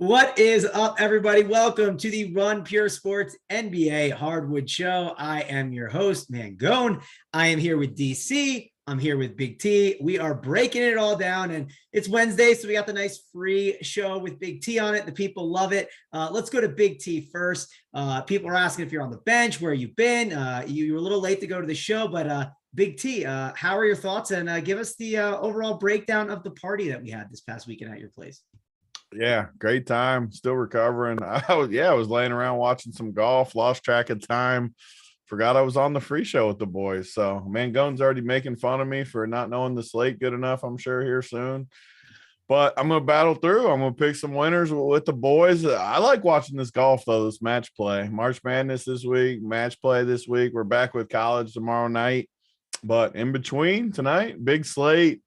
What is up, everybody? Welcome to the Run Pure Sports NBA Hardwood Show. I am your host, Mangone. I am here with DC. I'm here with Big T. We are breaking it all down, and it's Wednesday, so we got the nice free show with Big T on it. The people love it. Let's go to Big T first. People are asking if you're on the bench, where you've been. You were a little late to go to the show, but Big T, how are your thoughts? And give us the overall breakdown of the party that we had this past weekend at your place. Yeah, great time. Still recovering. I was laying around watching some golf, lost track of time. Forgot I was on the free show with the boys. So Mangone's already making fun of me for not knowing the slate good enough, I'm sure, here soon. But I'm going to battle through. I'm going to pick some winners with the boys. I like watching this golf, though, this match play. March Madness this week, match play this week. We're back with college tomorrow night. But in between tonight, big slate.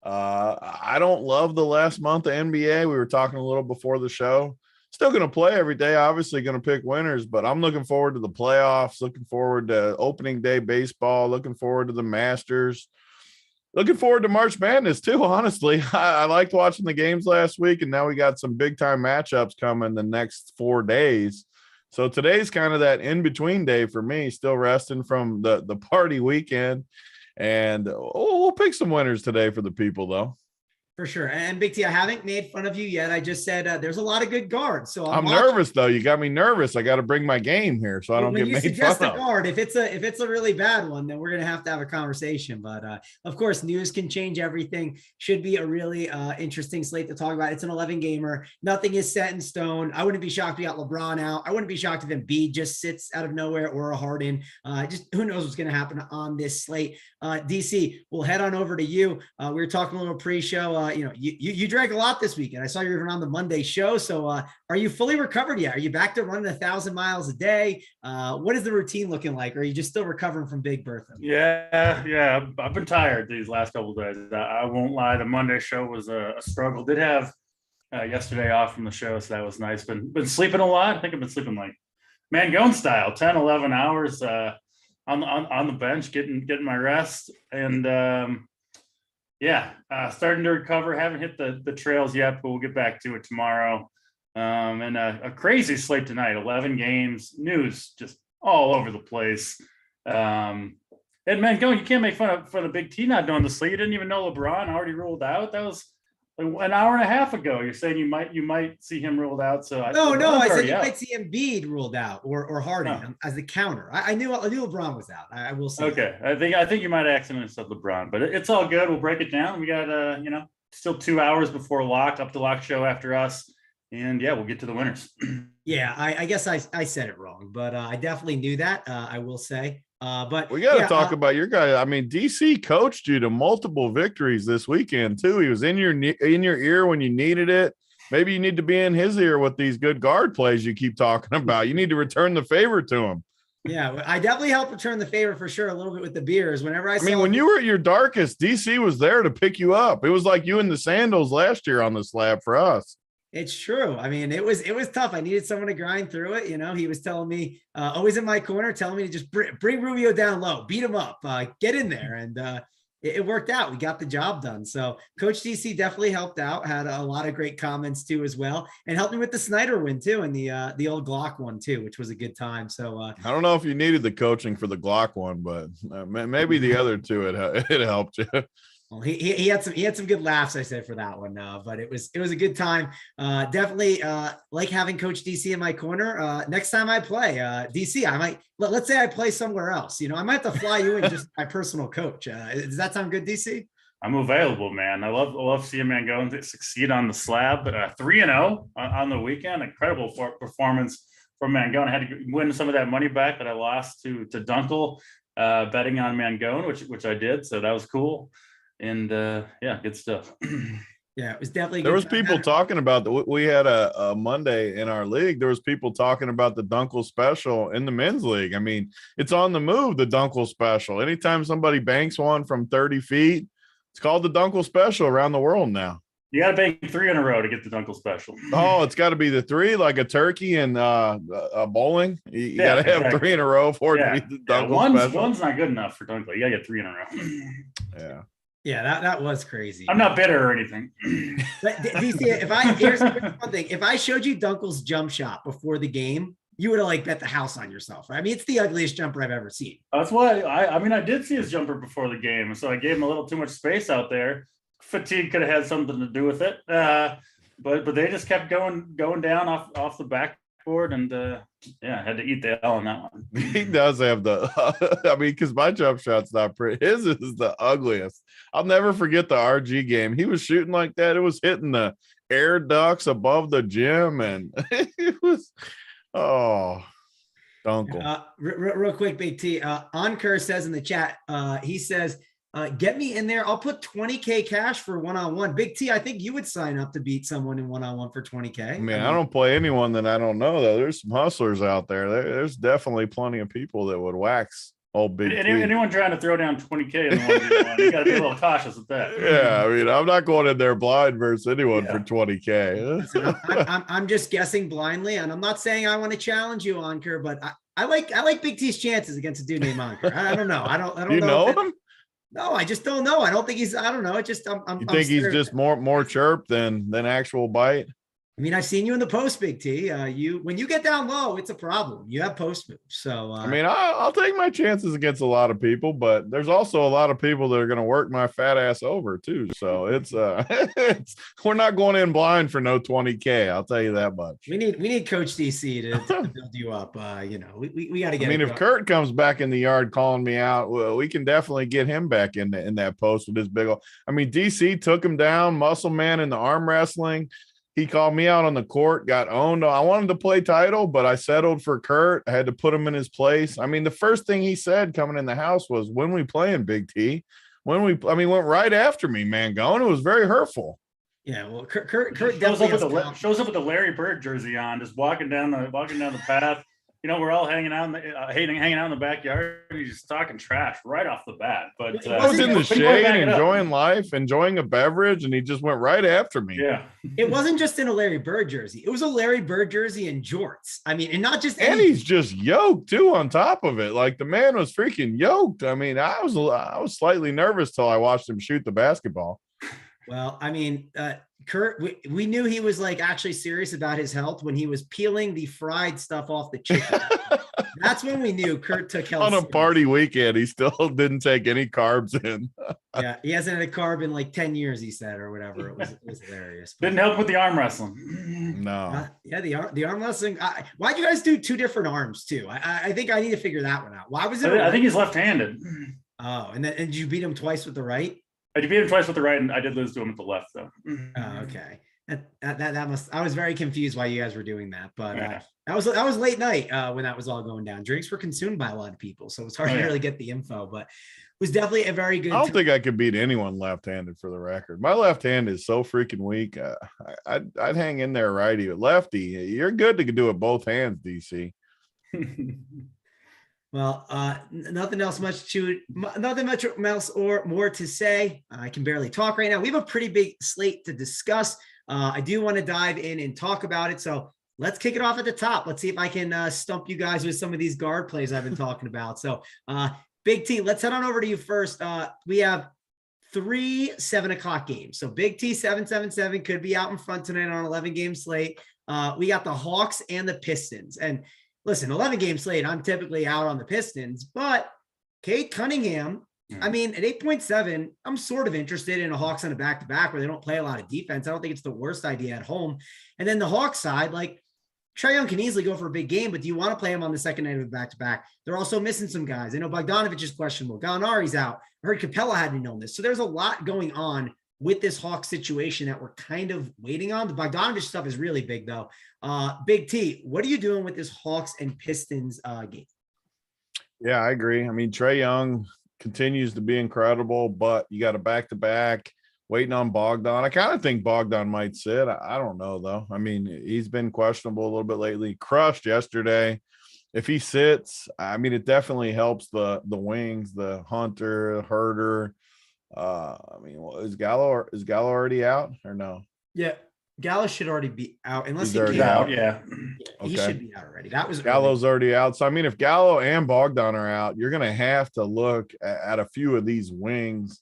I don't love the last month of NBA. We were talking a little before the show. Still going to play every day, obviously going to pick winners, but I'm looking forward to the playoffs, looking forward to opening day baseball, looking forward to the Masters, looking forward to March Madness too, honestly. I liked watching the games last week, and now we got some big-time matchups coming the next 4 days. So today's kind of that in-between day for me, still resting from the party weekend. And we'll pick some winners today for the people, though. For sure. And Big T, I haven't made fun of you yet. I just said there's a lot of good guards. So I'm nervous, though. You got me nervous. I got to bring my game here so I don't get made fun of. A guard, if it's a really bad one, then we're gonna have to have a conversation. But of course, news can change everything. Should be a really interesting slate to talk about. It's an 11 gamer. Nothing is set in stone. I wouldn't be shocked if we got LeBron out. I wouldn't be shocked if Embiid just sits out of nowhere or a Harden. Just who knows what's gonna happen on this slate. DC, we'll head on over to you. We were talking a little pre-show. You drank a lot this weekend. I saw you even on the Monday show. So are you fully recovered yet? Are you back to running 1,000 miles a day? What is the routine looking like? Or are you just still recovering from Big Bertha? Yeah. I've been tired these last couple of days. I won't lie. The Monday show was a struggle. Did have yesterday off from the show, so that was nice. Been sleeping a lot. I think I've been sleeping like Mangone style, 10, 11 hours on the bench, getting my rest. And starting to recover. Haven't hit the trails yet, but we'll get back to it tomorrow. And a crazy slate tonight, 11 games, news just all over the place. And Mangone, you can't make fun of the Big T not knowing the slate. You didn't even know LeBron already ruled out. That was an hour and a half ago. You're saying you might see him ruled out. So no, I said you might see Embiid ruled out or Harden as the counter. I knew LeBron was out. I will say. Okay, that. I think you might accidentally said LeBron, but it's all good. We'll break it down. We got still 2 hours before lock show after us, and we'll get to the winners. Yeah, I guess I said it wrong, but I definitely knew that. I will say. But we got to talk about your guy. I mean, DC coached you to multiple victories this weekend too. He was in your ear when you needed it. Maybe you need to be in his ear with these good guard plays you keep talking about. You need to return the favor to him. Yeah, I definitely helped return the favor for sure. A little bit with the beers. Whenever I mean, when you were at your darkest, DC was there to pick you up. It was like you in the sandals last year on the slab for us. It's true. I mean, it was tough. I needed someone to grind through it. He was telling me, always in my corner, telling me to just bring Rubio down low, beat him up, get in there. And it worked out. We got the job done. So Coach DC definitely helped out, had a lot of great comments too as well, and helped me with the Snyder win too, and the old Glock one too, which was a good time. So I don't know if you needed the coaching for the Glock one, but maybe the other two, it helped you. Well, he had some good laughs, I said, for that one, but it was a good time. Definitely like having Coach DC in my corner. Next time I play DC, I might let's say I play somewhere else. I might have to fly you in just my personal coach. Does that sound good, DC? I'm available, man. I love seeing Mangone succeed on the slab. 3-0 on the weekend, incredible performance from Mangone. I had to win some of that money back that I lost to Dunkel betting on Mangone, which I did. So that was cool. And good stuff. Yeah, it was definitely. There was people talking about we had a Monday in our league. There was people talking about the Dunkel special in the men's league. I mean, it's on the move, the Dunkel special. Anytime somebody banks one from 30 feet, it's called the Dunkel special around the world now. You got to bank 3 in a row to get the Dunkel special. Oh, it's got to be the 3, like a turkey and a bowling. You got to have 3 in a row for it to be the Dunkel special. One's not good enough for Dunkel. You got to get 3 in a row. Yeah. Yeah, that was crazy. I'm not bitter or anything. But DC, here's one thing. If I showed you Dunkel's jump shot before the game, you would have like bet the house on yourself. Right? I mean, it's the ugliest jumper I've ever seen. That's why I did see his jumper before the game, so I gave him a little too much space out there. Fatigue could have had something to do with it, but they just kept going down off the backboard, and had to eat the L on that one. He does have the, I mean, because my jump shot's not pretty. His is the ugliest. I'll never forget the RG game. He was shooting like that. It was hitting the air ducts above the gym, and it was, Dunkel. Real quick, Big T. Ankur says in the chat, he says, get me in there. I'll put 20K cash for one-on-one. Big T, I think you would sign up to beat someone in one-on-one for 20K. Man, I don't play anyone that I don't know, though. There's some hustlers out there. There's definitely plenty of people that would wax old Big T. Anyone trying to throw down 20K in the 1v1, you got to be a little cautious with that. Yeah, I mean, I'm not going in there blind versus anyone for 20K. Listen, I'm just guessing blindly, and I'm not saying I want to challenge you, Ankur, but I like Big T's chances against a dude named Ankur. I don't know. I don't you know him? No, I just don't know. I don't think he's. I don't know. It just. You think he's just more chirp than actual bite? I mean, I've seen you in the post, Big T. When you get down low, it's a problem. You have post moves. So I mean, I'll take my chances against a lot of people, but there's also a lot of people that are going to work my fat ass over too. So it's we're not going in blind for no 20K. I'll tell you that much. We need Coach DC to build you up. We got to get. I mean, if Kurt comes back in the yard calling me out, well, we can definitely get him back in that post with his big old. I mean, DC took him down, muscle man in the arm wrestling. He called me out on the court, got owned. I wanted to play title, but I settled for Kurt. I had to put him in his place. I mean, the first thing he said coming in the house was, when we playing, Big T? Went right after me, man. It was very hurtful. Yeah, well, Kurt definitely shows up with the Larry Bird jersey on, just walking down the path. You know, we're all hanging out in the backyard. He's just talking trash right off the bat. But I was in the shade, enjoying life, enjoying a beverage, and he just went right after me. Yeah, it wasn't just in a Larry Bird jersey; it was a Larry Bird jersey and jorts. I mean, and not just. And he's just yoked too. On top of it, like the man was freaking yoked. I mean, I was slightly nervous till I watched him shoot the basketball. Well, I mean, Kurt, we knew he was like actually serious about his health when he was peeling the fried stuff off the chicken. That's when we knew Kurt took health on a party weekend. He still didn't take any carbs in. Yeah, he hasn't had a carb in like 10 years, he said, or whatever. It was hilarious. Didn't help with the arm wrestling. No. The arm wrestling. Why'd you guys do two different arms too? I think I need to figure that one out. Why was it? I think he's left-handed. Oh, and did you beat him twice with the right? I beat him twice with the right, and I did lose to him with the left, though. Oh, okay. That must. I was very confused why you guys were doing that, but that was late night when that was all going down. Drinks were consumed by a lot of people, so it's hard to really get the info. But it was definitely a very good. I don't think I could beat anyone left-handed, for the record. My left hand is so freaking weak. I'd hang in there righty, but lefty. You're good to do it both hands, DC. Well, nothing else or more to say. I can barely talk right now. We have a pretty big slate to discuss. I do want to dive in and talk about it. So let's kick it off at the top. Let's see if I can stump you guys with some of these guard plays I've been talking about. So Big T, let's head on over to you first. We have 3 7:00 games. So Big T 777 could be out in front tonight on an 11-game slate. We got the Hawks and the Pistons. And listen, 11-game slate, I'm typically out on the Pistons, but Kate Cunningham, I mean, at 8.7, I'm sort of interested in a Hawks on a back-to-back where they don't play a lot of defense. I don't think it's the worst idea at home. And then the Hawks side, like Trae Young can easily go for a big game, but do you want to play him on the second night of the back-to-back? They're also missing some guys. I know Bogdanovich is questionable. Gallinari's out. I heard Capella had an illness. So there's a lot going on with this Hawks situation that we're kind of waiting on. The Bogdanovich stuff is really big, though. Big T, what are you doing with this Hawks and Pistons game? Yeah, I agree. I mean, Trae Young continues to be incredible, but you got a back-to-back waiting on Bogdan. I kind of think Bogdan might sit. I don't know, though. I mean, he's been questionable a little bit lately. Crushed yesterday. If he sits, I mean, it definitely helps the wings, the Hunter, Herder. I mean, is Gallo already out or no? Yeah, Gallo should already be out unless he's already out. Yeah, he should be out already. That was Gallo's already out. So I mean, if Gallo and Bogdan are out, you're going to have to look at a few of these wings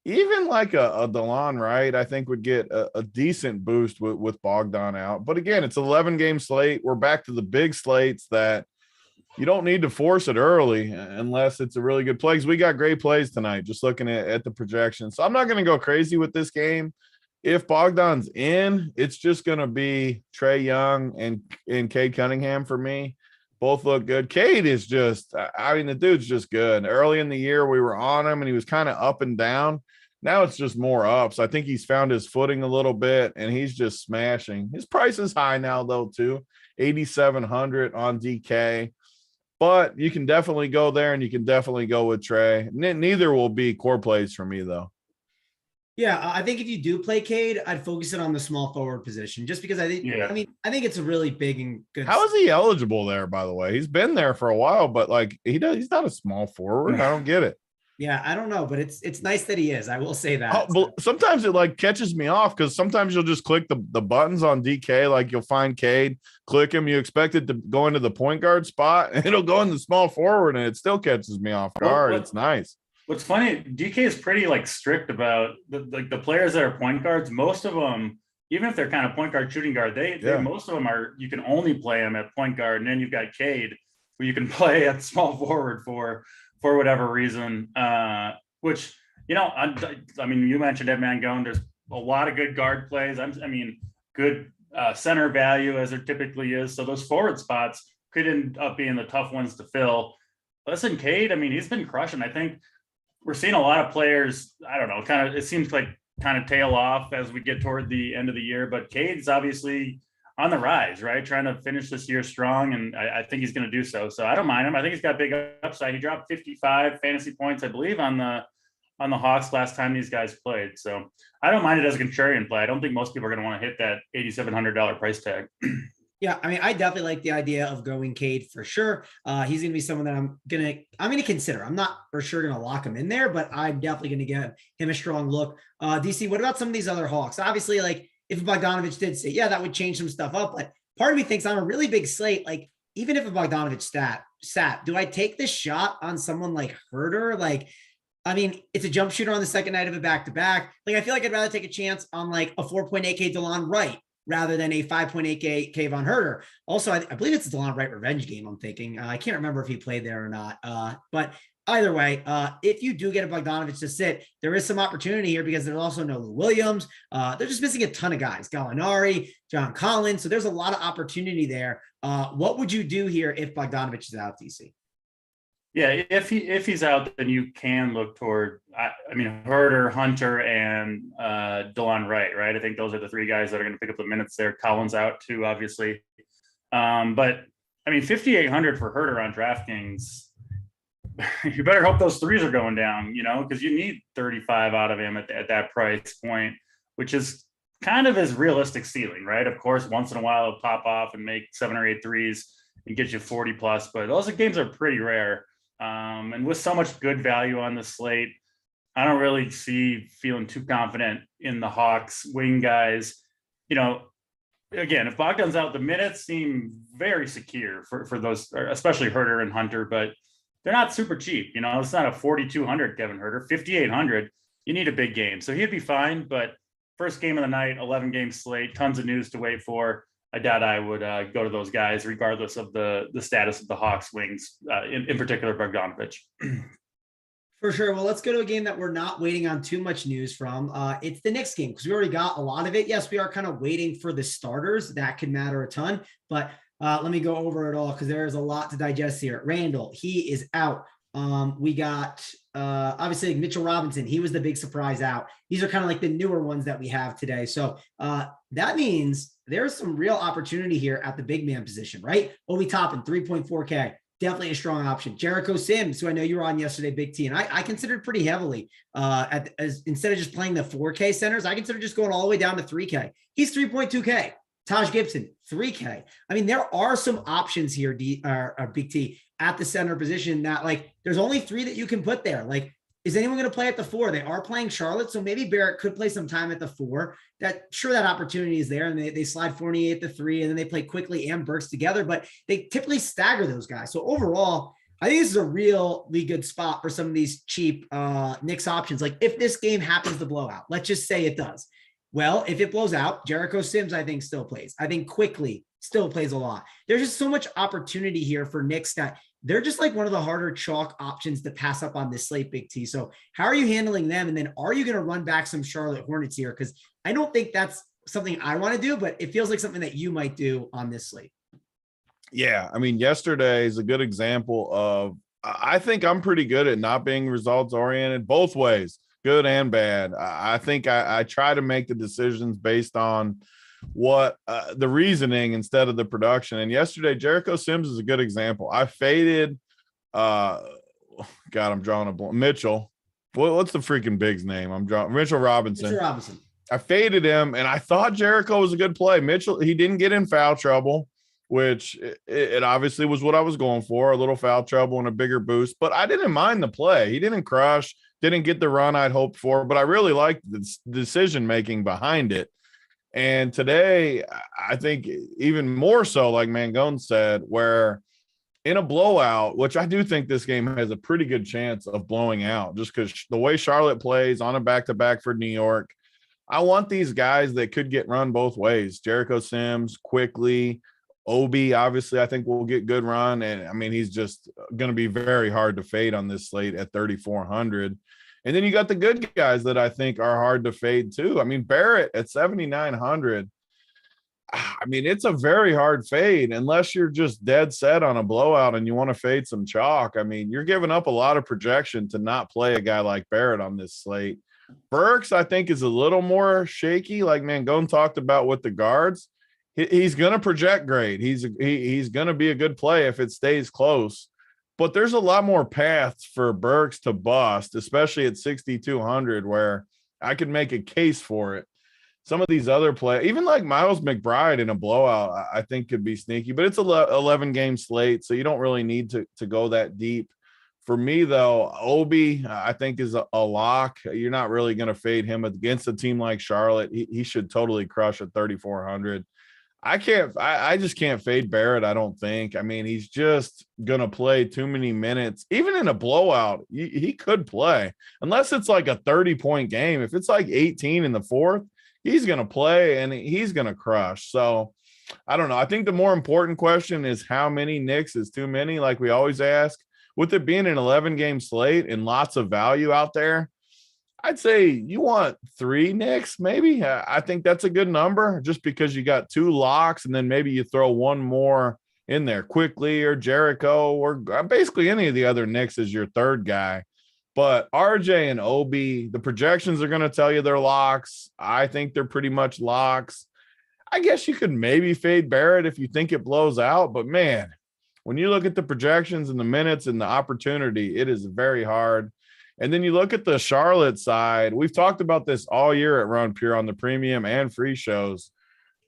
Even like a DeLon Wright, I think would get a decent boost with Bogdan out. But again, it's 11-game slate. We're back to the big slates that you don't need to force it early unless it's a really good play. 'Cause we got great plays tonight, just looking at the projection. So I'm not going to go crazy with this game. If Bogdan's in, it's just going to be Trae Young and Cade Cunningham for me. Both look good. Cade is just, I mean, the dude's just good. Early in the year, we were on him and he was kind of up and down. Now it's just more ups. I think he's found his footing a little bit and he's just smashing. His price is high now, though, too. 8,700 on DK. But you can definitely go there and you can definitely go with Trae. Neither will be core plays for me, though. Yeah, I think if you do play Cade, I'd focus it on the small forward position just because I think it's a really big and good. How is he eligible there, by the way? He's been there for a while, but like he's not a small forward. I don't get it. Yeah, I don't know, but it's nice that he is. I will say that. But sometimes it like catches me off because sometimes you'll just click the buttons on DK, like you'll find Cade, click him, you expect it to go into the point guard spot, and it'll go in the small forward, and it still catches me off guard. It's nice. What's funny, DK is pretty like strict about the players that are point guards. Most of them, even if they're kind of point guard, shooting guard, they most of them are, you can only play them at point guard. And then you've got Cade, who you can play at small forward for whatever reason, which, you know, I mean, you mentioned Ed Mangone. There's a lot of good guard plays. I mean, good center value as there typically is. So those forward spots could end up being the tough ones to fill. Listen, Cade, I mean, he's been crushing. I think we're seeing a lot of players, I don't know, it seems like kind of tail off as we get toward the end of the year, but Cade's obviously on the rise, right? Trying to finish this year strong. And I think he's going to do so. So I don't mind him. I think he's got big upside. He dropped 55 fantasy points, I believe, on the Hawks last time these guys played. So I don't mind it as a contrarian play. I don't think most people are going to want to hit that $8,700 price tag. Yeah, I mean, I definitely like the idea of going Cade for sure. He's going to be someone that I'm going to consider. I'm not for sure going to lock him in there, but I'm definitely going to give him a strong look. DC, what about some of these other Hawks? Obviously, like if Bogdanovich did say, yeah, that would change some stuff up. But part of me thinks on a really big slate, like even if a Bogdanovich sat, do I take this shot on someone like Herder? Like, I mean, it's a jump shooter on the second night of a back-to-back. Like, I feel like I'd rather take a chance on like a 4.8K DeLon Wright rather than a 5.8K Von Herder. Also, I believe it's a DeLon Wright revenge game, I'm thinking. I can't remember if he played there or not. But either way, if you do get a Bogdanovich to sit, there is some opportunity here because there's also no Lou Williams. They're just missing a ton of guys. Gallinari, John Collins. So there's a lot of opportunity there. What would you do here if Bogdanovich is out, DC? Yeah, if he's out, then you can look toward, I mean, Herder, Hunter, and DeLon Wright, right? I think those are the three guys that are going to pick up the minutes there. Collins out too, obviously. But I mean, 5,800 for Herder on DraftKings. You better hope those threes are going down, you know, because you need 35 out of him at that price point, which is kind of his realistic ceiling, right? Of course, once in a while he'll pop off and make 7 or 8 threes and get you 40 plus, but those games are pretty rare. And with so much good value on the slate, I don't really feeling too confident in the Hawks wing guys. You know, again, if Bogdan's out, the minutes seem very secure for those, especially Herder and Hunter, but they're not super cheap. You know, it's not a 4,200 Kevin Herder, 5,800. You need a big game. So he'd be fine, but first game of the night, 11 game slate, tons of news to wait for. I doubt I would go to those guys, regardless of the status of the Hawks wings, in particular Bogdanovich. For sure. Well, let's go to a game that we're not waiting on too much news from. It's the Knicks game because we already got a lot of it. Yes, we are kind of waiting for the starters. That could matter a ton, but let me go over it all because there is a lot to digest here. Randall, he is out. We got obviously Mitchell Robinson. He was the big surprise out. These are kind of like the newer ones that we have today. So that means there's some real opportunity here at the big man position, right? Obi Toppin, 3.4K. Definitely a strong option. Jericho Sims, who I know you were on yesterday, Big T, and I considered pretty heavily instead of just playing the 4K centers, I consider just going all the way down to 3K. He's 3.2K. Taj Gibson, 3K. I mean, there are some options here, Big T, at the center position that, like, there's only 3 that you can put there. Like, is anyone going to play at the 4? They are playing Charlotte, so maybe Barrett could play some time at the 4. That opportunity is there, and they slide Fournier at the 3, and then they play Quickly and Burks together, but they typically stagger those guys. So overall, I think this is a really good spot for some of these cheap Knicks options. Like if this game happens to blow out, let's just say it does. Well, if it blows out, Jericho Sims, I think, still plays. I think Quickly still plays a lot. There's just so much opportunity here for Knicks that they're just like one of the harder chalk options to pass up on this slate, Big T. So how are you handling them? And then are you going to run back some Charlotte Hornets here? Because I don't think that's something I want to do, but it feels like something that you might do on this slate. Yeah, I mean, yesterday is a good example of, I think I'm pretty good at not being results oriented both ways, good and bad. I think I try to make the decisions based on what the reasoning instead of the production. And yesterday, Jericho Sims is a good example. I faded, God, I'm drawing a blank. Mitchell. What's the freaking Big's name? I'm drawing Mitchell Robinson. Mr. Robinson. I faded him, and I thought Jericho was a good play. Mitchell, he didn't get in foul trouble, which it obviously was what I was going for, a little foul trouble and a bigger boost. But I didn't mind the play. He didn't crush, didn't get the run I'd hoped for, but I really liked the decision-making behind it. And today, I think even more so, like Mangone said, where in a blowout, which I do think this game has a pretty good chance of blowing out just because the way Charlotte plays on a back-to-back for New York, I want these guys that could get run both ways. Jericho Sims, Quickly, Obi, obviously, I think will get good run. And I mean, he's just going to be very hard to fade on this slate at 3,400. And then you got the good guys that I think are hard to fade too. I mean, Barrett at 7,900. I mean, it's a very hard fade unless you're just dead set on a blowout and you want to fade some chalk. I mean, you're giving up a lot of projection to not play a guy like Barrett on this slate. Burks, I think, is a little more shaky, like Mangone talked about with the guards. He's going to project great. He's going to be a good play if it stays close. But there's a lot more paths for Burks to bust, especially at 6,200, where I could make a case for it. Some of these other players, even like Miles McBride in a blowout, I think could be sneaky. But it's a 11-game slate, so you don't really need to go that deep. For me, though, Obi, I think, is a lock. You're not really going to fade him against a team like Charlotte. He should totally crush at 3,400. I just can't fade Barrett, I don't think. I mean, he's just going to play too many minutes. Even in a blowout, he could play. Unless it's like a 30-point game. If it's like 18 in the fourth, he's going to play and he's going to crush. So, I don't know. I think the more important question is how many Knicks is too many, like we always ask. With it being an 11-game slate and lots of value out there, I'd say you want 3 Knicks, maybe. I think that's a good number just because you got 2 locks and then maybe you throw one more in there, Quickly or Jericho or basically any of the other Knicks as your third guy. But RJ and Obi, the projections are going to tell you they're locks. I think they're pretty much locks. I guess you could maybe fade Barrett if you think it blows out, but man, when you look at the projections and the minutes and the opportunity, it is very hard. And then you look at the Charlotte side. We've talked about this all year at Run Pure on the premium and free shows.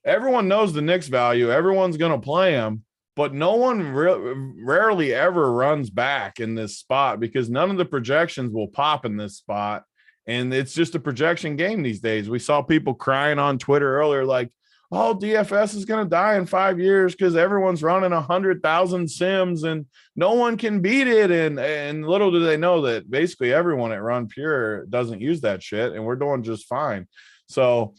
Everyone knows the Knicks value. Everyone's going to play them, but no one rarely ever runs back in this spot because none of the projections will pop in this spot. And it's just a projection game these days. We saw people crying on Twitter earlier like, oh, DFS is going to die in 5 years because everyone's running 100,000 sims and no one can beat it. And little do they know that basically everyone at Run Pure doesn't use that shit and we're doing just fine. So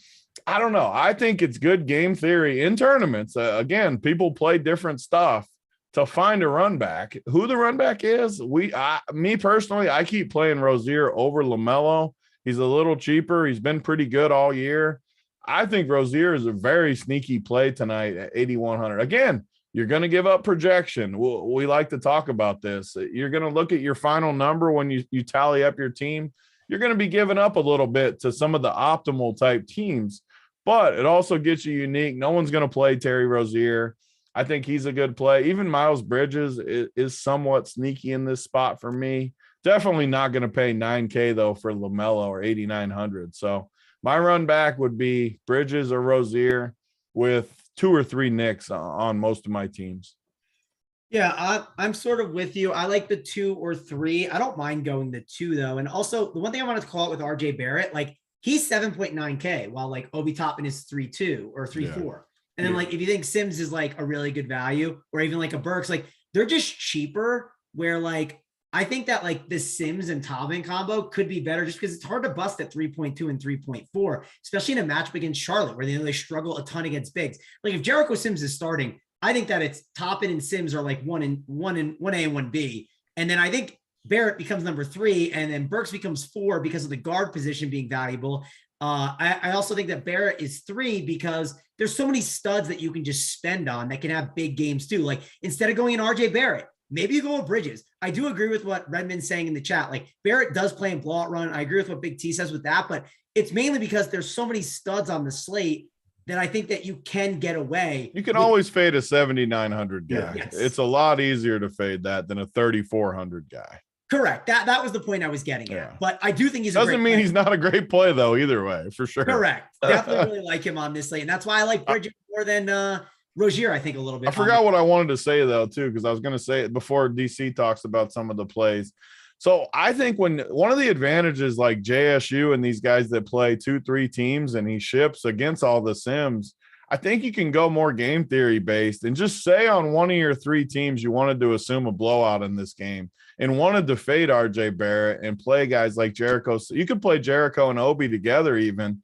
I don't know. I think it's good game theory in tournaments. Again, people play different stuff to find a run back. Who the run back is, me personally, I keep playing Rozier over LaMelo. He's a little cheaper. He's been pretty good all year. I think Rozier is a very sneaky play tonight at 8,100. Again, you're going to give up projection. We like to talk about this. You're going to look at your final number when you tally up your team. You're going to be giving up a little bit to some of the optimal type teams, but it also gets you unique. No one's going to play Terry Rozier. I think he's a good play. Even Miles Bridges is somewhat sneaky in this spot for me. Definitely not going to pay $9K though for LaMelo or 8,900. So my run back would be Bridges or Rozier with 2 or 3 Knicks on most of my teams. Yeah, I'm sort of with you. I like the 2 or 3. I don't mind going the 2 though. And also the one thing I wanted to call out with RJ Barrett, like he's 7.9K while like Obi Toppin is 3.2 or 3.4. Yeah. And then like if you think Sims is like a really good value or even like a Burks, like they're just cheaper where like, I think that like the Sims and Tobin combo could be better just because it's hard to bust at 3.2 and 3.4, especially in a matchup against Charlotte where they struggle a ton against bigs. Like if Jericho Sims is starting, I think that it's Toppin and Sims are like 1A and 1B. And then I think Barrett becomes number 3, and then Burks becomes 4 because of the guard position being valuable. I also think that Barrett is 3 because there's so many studs that you can just spend on that can have big games too. Like instead of going in RJ Barrett, maybe you go with Bridges. I do agree with what Redmond's saying in the chat. Like Barrett does play in blowout run. I agree with what Big T says with that, but it's mainly because there's so many studs on the slate that I think that you can get away. You can always fade a 7,900 guy. Yes. It's a lot easier to fade that than a 3,400 guy. Correct. That was the point I was getting at. But I do think he's doesn't mean he's not a great play though, either way, for sure. Correct. Definitely really like him on this slate. And that's why I like Bridges more than Rozier, I think, a little bit. I forgot what I wanted to say though, too, because I was going to say it before DC talks about some of the plays. So I think when one of the advantages like JSU and these guys that play 2-3 teams and he ships against all the Sims, I think you can go more game theory based and just say on one of your 3 teams you wanted to assume a blowout in this game and wanted to fade RJ Barrett and play guys like Jericho. So you could play Jericho and Obi together even.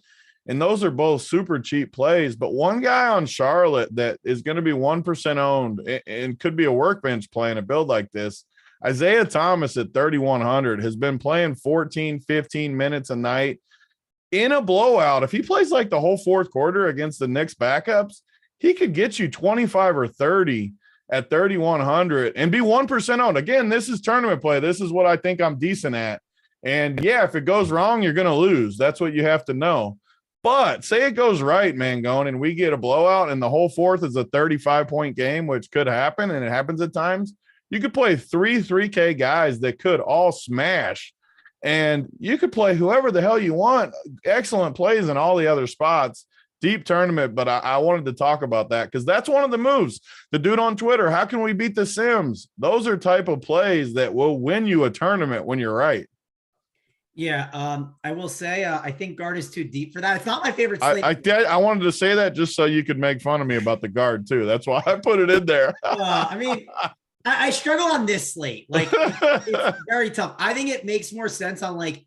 And those are both super cheap plays, but one guy on Charlotte that is going to be 1% owned and could be a workbench play in a build like this, Isaiah Thomas at 3,100 has been playing 14, 15 minutes a night in a blowout. If he plays like the whole fourth quarter against the Knicks backups, he could get you 25 or 30 at 3,100 and be 1% owned. Again, this is tournament play. This is what I think I'm decent at. And yeah, if it goes wrong, you're going to lose. That's what you have to know. But say it goes right, Mangone, and we get a blowout and the whole fourth is a 35-point game, which could happen, and it happens at times. You could play 3K guys that could all smash, and you could play whoever the hell you want. Excellent plays in all the other spots. Deep tournament, but I wanted to talk about that because that's one of the moves. The dude on Twitter, how can we beat the Sims? Those are type of plays that will win you a tournament when you're right. Yeah, I will say I think guard is too deep for that. It's not my favorite slate. I wanted to say that just so you could make fun of me about the guard too. That's why I put it in there. I mean, I struggle on this slate. Like it's very tough. I think it makes more sense on like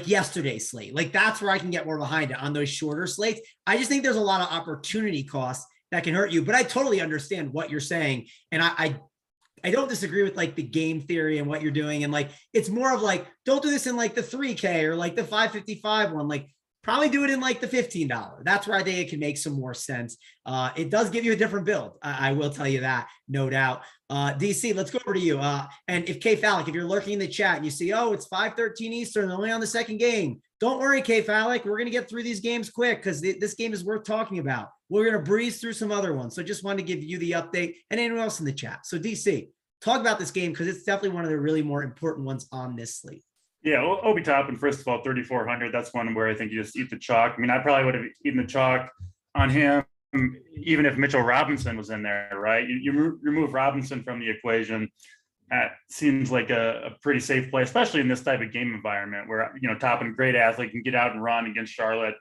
yesterday's slate. Like that's where I can get more behind it on those shorter slates. I just think there's a lot of opportunity costs that can hurt you. But I totally understand what you're saying, and I don't disagree with like the game theory and what you're doing. And like, it's more of like, don't do this in like the 3K or like the 555 one, like probably do it in like the $15. That's where I think it can make some more sense. It does give you a different build. I will tell you that, no doubt. DC, let's go over to you. And if K Fallick, if you're lurking in the chat and you see, oh, it's 5:13 Eastern, only on the second game. Don't worry, K Fallick. We're going to get through these games quick because this game is worth talking about. We're going to breeze through some other ones. So just wanted to give you the update and anyone else in the chat. So DC, talk about this game because it's definitely one of the really more important ones on this slate. Yeah, Obi Toppin, first of all, 3,400. That's one where I think you just eat the chalk. I mean, I probably would have eaten the chalk on him even if Mitchell Robinson was in there, right? You remove Robinson from the equation. That seems like a pretty safe play, especially in this type of game environment where, you know, Toppin, great athlete, can get out and run against Charlotte.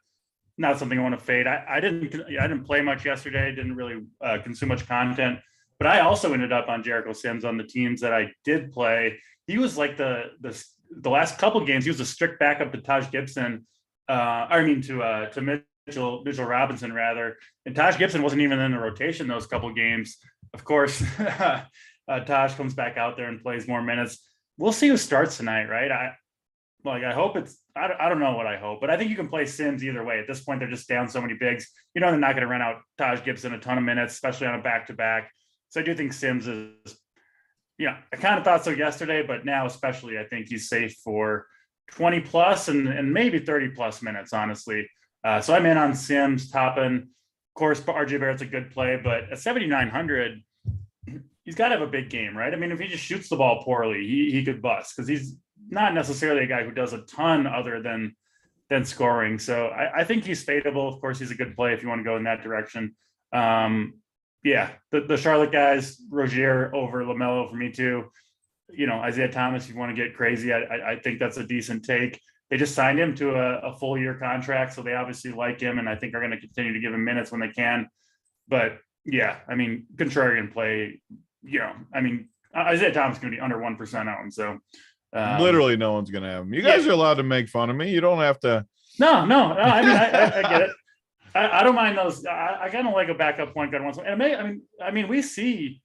Not something I want to fade. I didn't play much yesterday. Didn't really consume much content, but I also ended up on Jericho Sims on the teams that I did play. He was like the last couple games. He was a strict backup to Taj Gibson. To Mitchell Robinson rather. And Taj Gibson wasn't even in the rotation those couple games. Of course, Taj comes back out there and plays more minutes. We'll see who starts tonight, right? I hope it's. I don't know what I hope, but I think you can play Sims either way. At this point, they're just down so many bigs. You know, they're not going to run out Taj Gibson a ton of minutes, especially on a back-to-back. So I do think Sims is. Yeah, I kind of thought so yesterday, but now especially, I think he's safe for 20 plus and maybe 30 plus minutes, honestly. So I'm in on Sims, Toppin. Of course, RJ Barrett's a good play, but at 7,900, he's got to have a big game, right? I mean, if he just shoots the ball poorly, he could bust because he's not necessarily a guy who does a ton other than scoring. So I think he's fadeable. Of course, he's a good play if you want to go in that direction. Yeah, the Charlotte guys, Rozier over LaMelo for me too. You know, Isaiah Thomas, if you want to get crazy, I think that's a decent take. They just signed him to a full year contract, so they obviously like him, and I think are going to continue to give him minutes when they can. But yeah, I mean, contrarian play, you know, I mean, Isaiah Thomas is going to be under 1% owned. So literally no one's going to have him. You guys are allowed to make fun of me. You don't have to. No. I mean, I get it. I don't mind those. I kind of like a backup point guard once. And we see,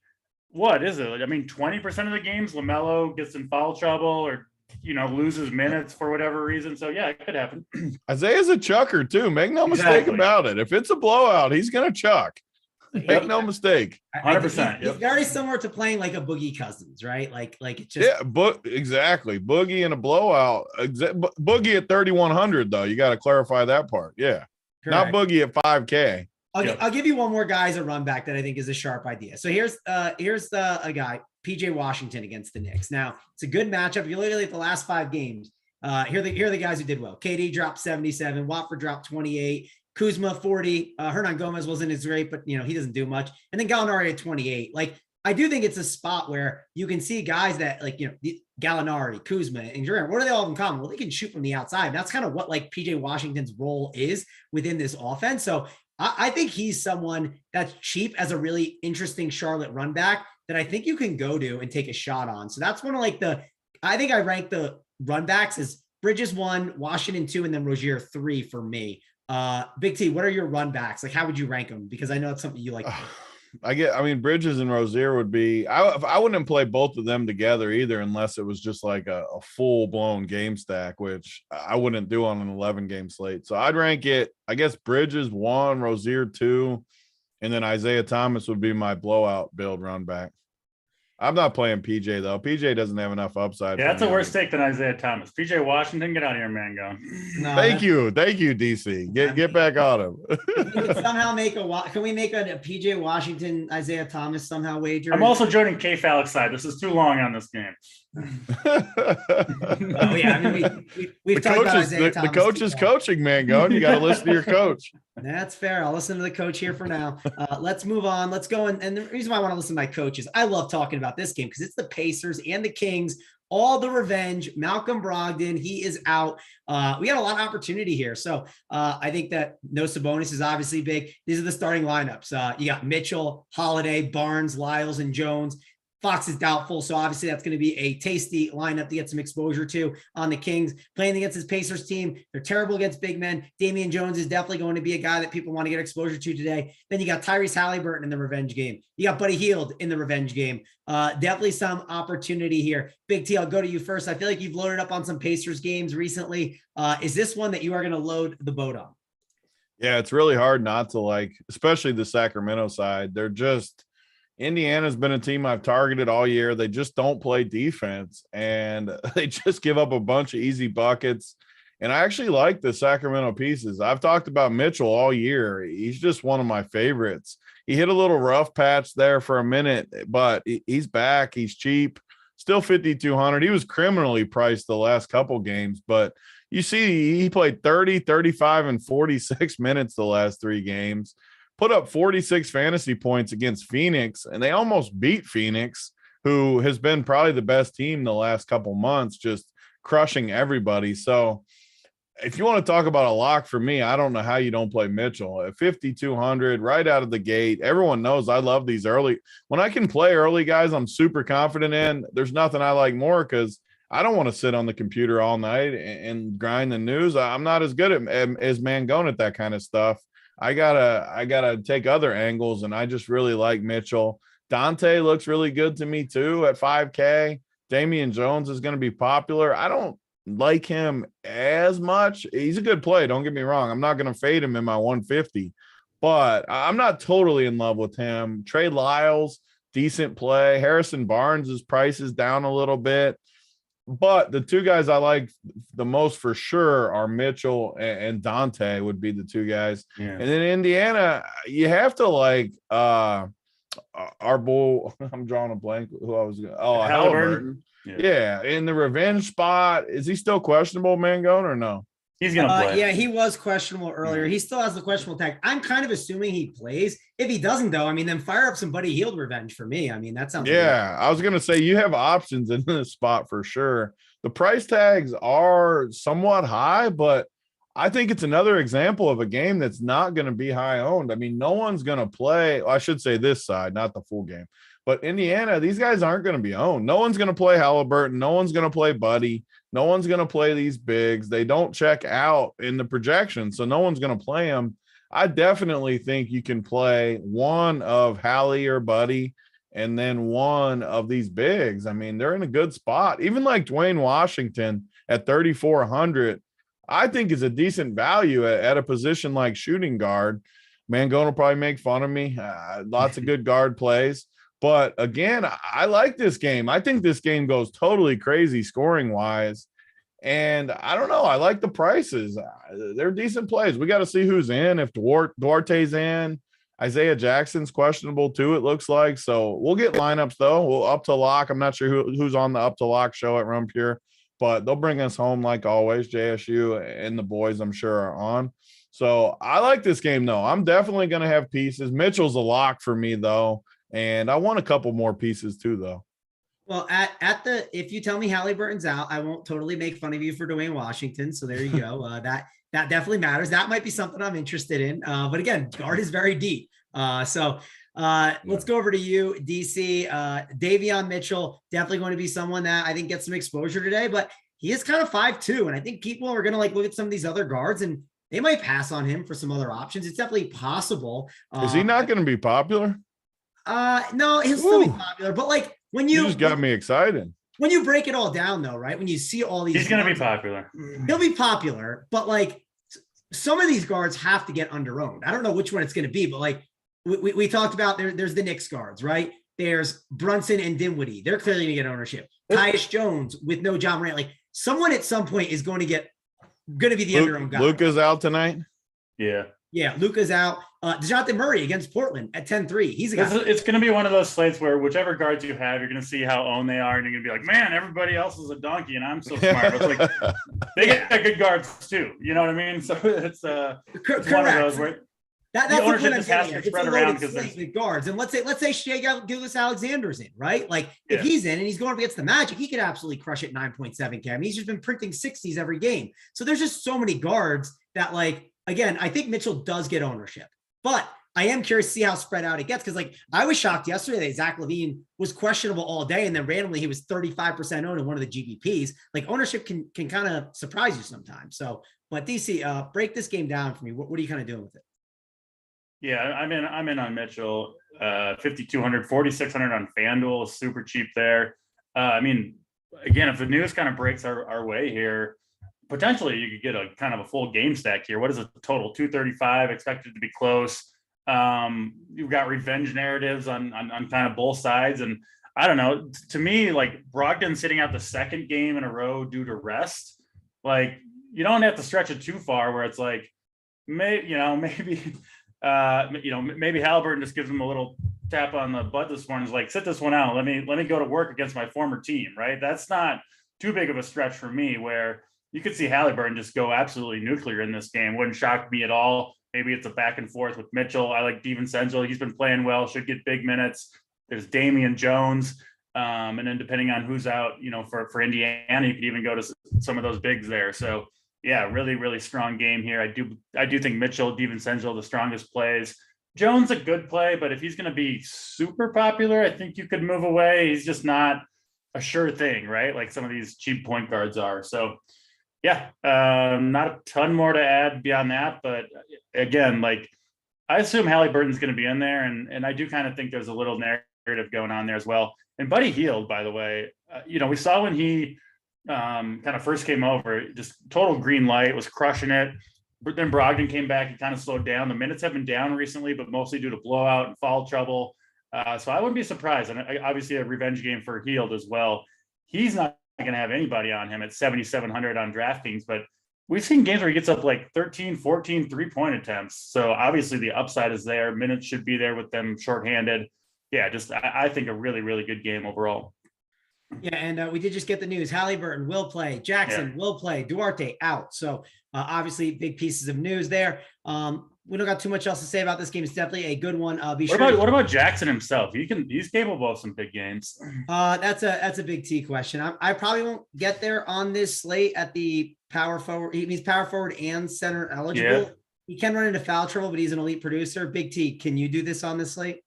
what is it? I mean, 20% of the games, LaMelo gets in foul trouble or, loses minutes for whatever reason. So yeah, it could happen. Isaiah's a chucker too. Make no mistake about it. If it's a blowout, he's going to chuck. Make no mistake. 100%. He's very similar to playing like a Boogie Cousins, right? Like it's just exactly. Boogie in a blowout. Boogie at 3,100 though. You got to clarify that part. Yeah. Correct. Not Boogie at 5K. I'll give you one more guy as a run back that I think is a sharp idea. So here's a guy, PJ Washington against the Knicks. Now it's a good matchup. If you look at the last 5 games, here are the guys who did well. KD dropped 77, Watford dropped 28, Kuzma 40, Hernan Gomez wasn't as great, but he doesn't do much. And then Gallinari at 28. Like I do think it's a spot where you can see guys that Gallinari, Kuzma, and Durant, what do they all have in common? Well, they can shoot from the outside. That's kind of what like PJ Washington's role is within this offense. So I think he's someone that's cheap as a really interesting Charlotte run back that I think you can go to and take a shot on. So that's one of I think I rank the run backs as Bridges 1, Washington 2, and then Rozier 3 for me. Big T, what are your run backs? Like, how would you rank them? Because I know it's something you like. Bridges and Rozier would be, I wouldn't play both of them together either, unless it was just like a full blown game stack, which I wouldn't do on an 11 game slate. So I'd rank it, I guess Bridges 1, Rozier 2, and then Isaiah Thomas would be my blowout build run back. I'm not playing PJ though. PJ doesn't have enough upside. Yeah, that's a worse take than Isaiah Thomas. PJ Washington, get out of here, man. Go. No, thank you, DC. Get back on him. We somehow can we make a PJ Washington, Isaiah Thomas somehow wager? I'm also joining K Falix side. This is too long on this game. We've talked about Isaiah Thomas. The coach is coaching, man. Go. You got to listen to your coach. That's fair. I'll listen to the coach here for now. Let's move on. Let's go. And the reason why I want to listen to my coach is I love talking about this game because it's the Pacers and the Kings, all the revenge. Malcolm Brogdon, he is out. We got a lot of opportunity here. So I think that no Sabonis is obviously big. These are the starting lineups. You got Mitchell, Holiday, Barnes, Lyles, and Jones. Fox is doubtful, so obviously that's going to be a tasty lineup to get some exposure to on the Kings. Playing against his Pacers team, they're terrible against big men. Damian Jones is definitely going to be a guy that people want to get exposure to today. Then you got Tyrese Halliburton in the revenge game. You got Buddy Hield in the revenge game. Definitely some opportunity here. Big T, I'll go to you first. I feel like you've loaded up on some Pacers games recently. Is this one that you are going to load the boat on? Yeah, it's really hard not to like, especially the Sacramento side. They're just – Indiana's been a team I've targeted all year. They just don't play defense, and they just give up a bunch of easy buckets. And I actually like the Sacramento pieces. I've talked about Mitchell all year. He's just one of my favorites. He hit a little rough patch there for a minute, but he's back. He's cheap, still 5,200. He was criminally priced the last couple games, but you see he played 30, 35, and 46 minutes the last 3 games. Put up 46 fantasy points against Phoenix, and they almost beat Phoenix, who has been probably the best team the last couple months, just crushing everybody. So if you want to talk about a lock for me, I don't know how you don't play Mitchell at 5,200 right out of the gate. Everyone knows I love these early. When I can play early guys, I'm super confident in. There's nothing I like more because I don't want to sit on the computer all night and grind the news. I'm not as good as Mangone at that kind of stuff. I gotta take other angles, and I just really like Mitchell. Dante looks really good to me too at 5K. Damian Jones is going to be popular. I don't like him as much. He's a good play. Don't get me wrong. I'm not going to fade him in my 150, but I'm not totally in love with him. Trey Lyles, decent play. Harrison Barnes' price is down a little bit. But the 2 guys I like the most for sure are Mitchell and Dante would be the 2 guys. Yeah. And then Indiana, you have to like our bull. I'm drawing a blank. Who I was going. Oh, Halliburton. Yeah, in the revenge spot. Is he still questionable, Mangone, or no? He's going to play. Yeah, he was questionable earlier. He still has the questionable tag. I'm kind of assuming he plays. If he doesn't, though, I mean, then fire up some Buddy Hield revenge for me. I mean, that sounds good. I was going to say you have options in this spot for sure. The price tags are somewhat high, but I think it's another example of a game that's not going to be high owned. I mean, no one's going to play. Well, I should say this side, not the full game. But Indiana, these guys aren't going to be owned. No one's going to play Halliburton. No one's going to play Buddy. No one's going to play these bigs. They don't check out in the projection, so no one's going to play them. I definitely think you can play one of Hallie or Buddy and then one of these bigs. I mean, they're in a good spot. Even like Dwayne Washington at 3,400, I think is a decent value at a position like shooting guard. Mangone will probably make fun of me. Lots of good guard plays. But again, I like this game. I think this game goes totally crazy scoring wise. And I don't know. I like the prices. They're decent plays. We got to see who's in. If Duarte's in, Isaiah Jackson's questionable too, it looks like. So we'll get lineups though. We'll up to lock. I'm not sure who's on the up to lock show at Rumpure, but they'll bring us home like always. JSU and the boys, I'm sure, are on. So I like this game though. I'm definitely going to have pieces. Mitchell's a lock for me though. And I want a couple more pieces too, though. Well, if you tell me Halliburton's out, I won't totally make fun of you for Dwayne Washington. So there you go. That definitely matters. That might be something I'm interested in. But again, guard is very deep. Let's go over to you, DC. Davion Mitchell, definitely going to be someone that I think gets some exposure today, but he is kind of 5'2", and I think people are going to look at some of these other guards and they might pass on him for some other options. It's definitely possible. Is he not going to be popular? No, he'll still be popular, but when you just got me excited. When you break it all down though, right? When you see all these, he's going to be popular. He'll be popular, but some of these guards have to get under-owned. I don't know which one it's going to be, but we talked about there's the Knicks guards, right? There's Brunson and Dinwiddie. They're clearly going to get ownership. Tyus Jones with no John Morant. Someone at some point is going to be the under-owned guy. Luka's out tonight. Yeah, Luka's out. DeJounte Murray against Portland at 10-3. He's a guy. It's going to be one of those slates where whichever guards you have, you're going to see how owned they are, and you're going to be like, man, everybody else is a donkey, and I'm so smart. It's they get good guards too. You know what I mean? So it's one of those where that's the ownership just has to spread around because there's the guards. And let's say Shai Gilgeous-Alexander's in, right? If he's in and he's going up against the Magic, he could absolutely crush it 9.7K. I mean, he's just been printing 60s every game. So there's just so many guards that again, I think Mitchell does get ownership, but I am curious to see how spread out it gets. Cause I was shocked yesterday that Zach LaVine was questionable all day. And then randomly he was 35% owned in one of the GBPs. Ownership can kind of surprise you sometimes. So, but DC, break this game down for me. What are you kind of doing with it? Yeah, I'm in on Mitchell, 5,200, 4,600 on FanDuel is super cheap there. I mean, again, if the news kind of breaks our way here, potentially you could get a kind of a full game stack here. What is a total? 235 expected to be close. You've got revenge narratives on kind of both sides. And I don't know, to me, Brogdon sitting out the second game in a row due to rest, you don't have to stretch it too far where it's maybe Halliburton just gives him a little tap on the butt this morning. Is sit this one out. Let me go to work against my former team. Right. That's not too big of a stretch for me where you could see Halliburton just go absolutely nuclear in this game. Wouldn't shock me at all. Maybe it's a back and forth with Mitchell. I like DiVincenzo. He's been playing well, should get big minutes. There's Damian Jones. And then depending on who's out, for Indiana, you could even go to some of those bigs there. So yeah, really, really strong game here. I do think Mitchell, DiVincenzo, the strongest plays. Jones a good play, but if he's going to be super popular, I think you could move away. He's just not a sure thing, right? Like some of these cheap point guards are. So yeah, not a ton more to add beyond that. But again, I assume Halliburton's going to be in there, and I do kind of think there's a little narrative going on there as well. And Buddy Hield, by the way, we saw when he kind of first came over, just total green light, was crushing it. But then Brogdon came back and kind of slowed down. The minutes have been down recently, but mostly due to blowout and foul trouble. So I wouldn't be surprised. And obviously a revenge game for Hield as well. He's not going to have anybody on him at 7,700 on DraftKings, but we've seen games where he gets up 13, 14 3-point attempts. So obviously the upside is there. Minutes should be there with them shorthanded. Yeah, I think a really, really good game overall. Yeah, and we did just get the news. Halliburton will play. Jackson will play. Duarte out. So obviously big pieces of news there. we don't got too much else to say about this game. It's definitely a good one. What about Jackson himself? He's capable of some big games. That's a big T question. I probably won't get there on this slate at the power forward. He's power forward and center eligible. Yeah. He can run into foul trouble, but he's an elite producer. Big T, can you do this on this slate?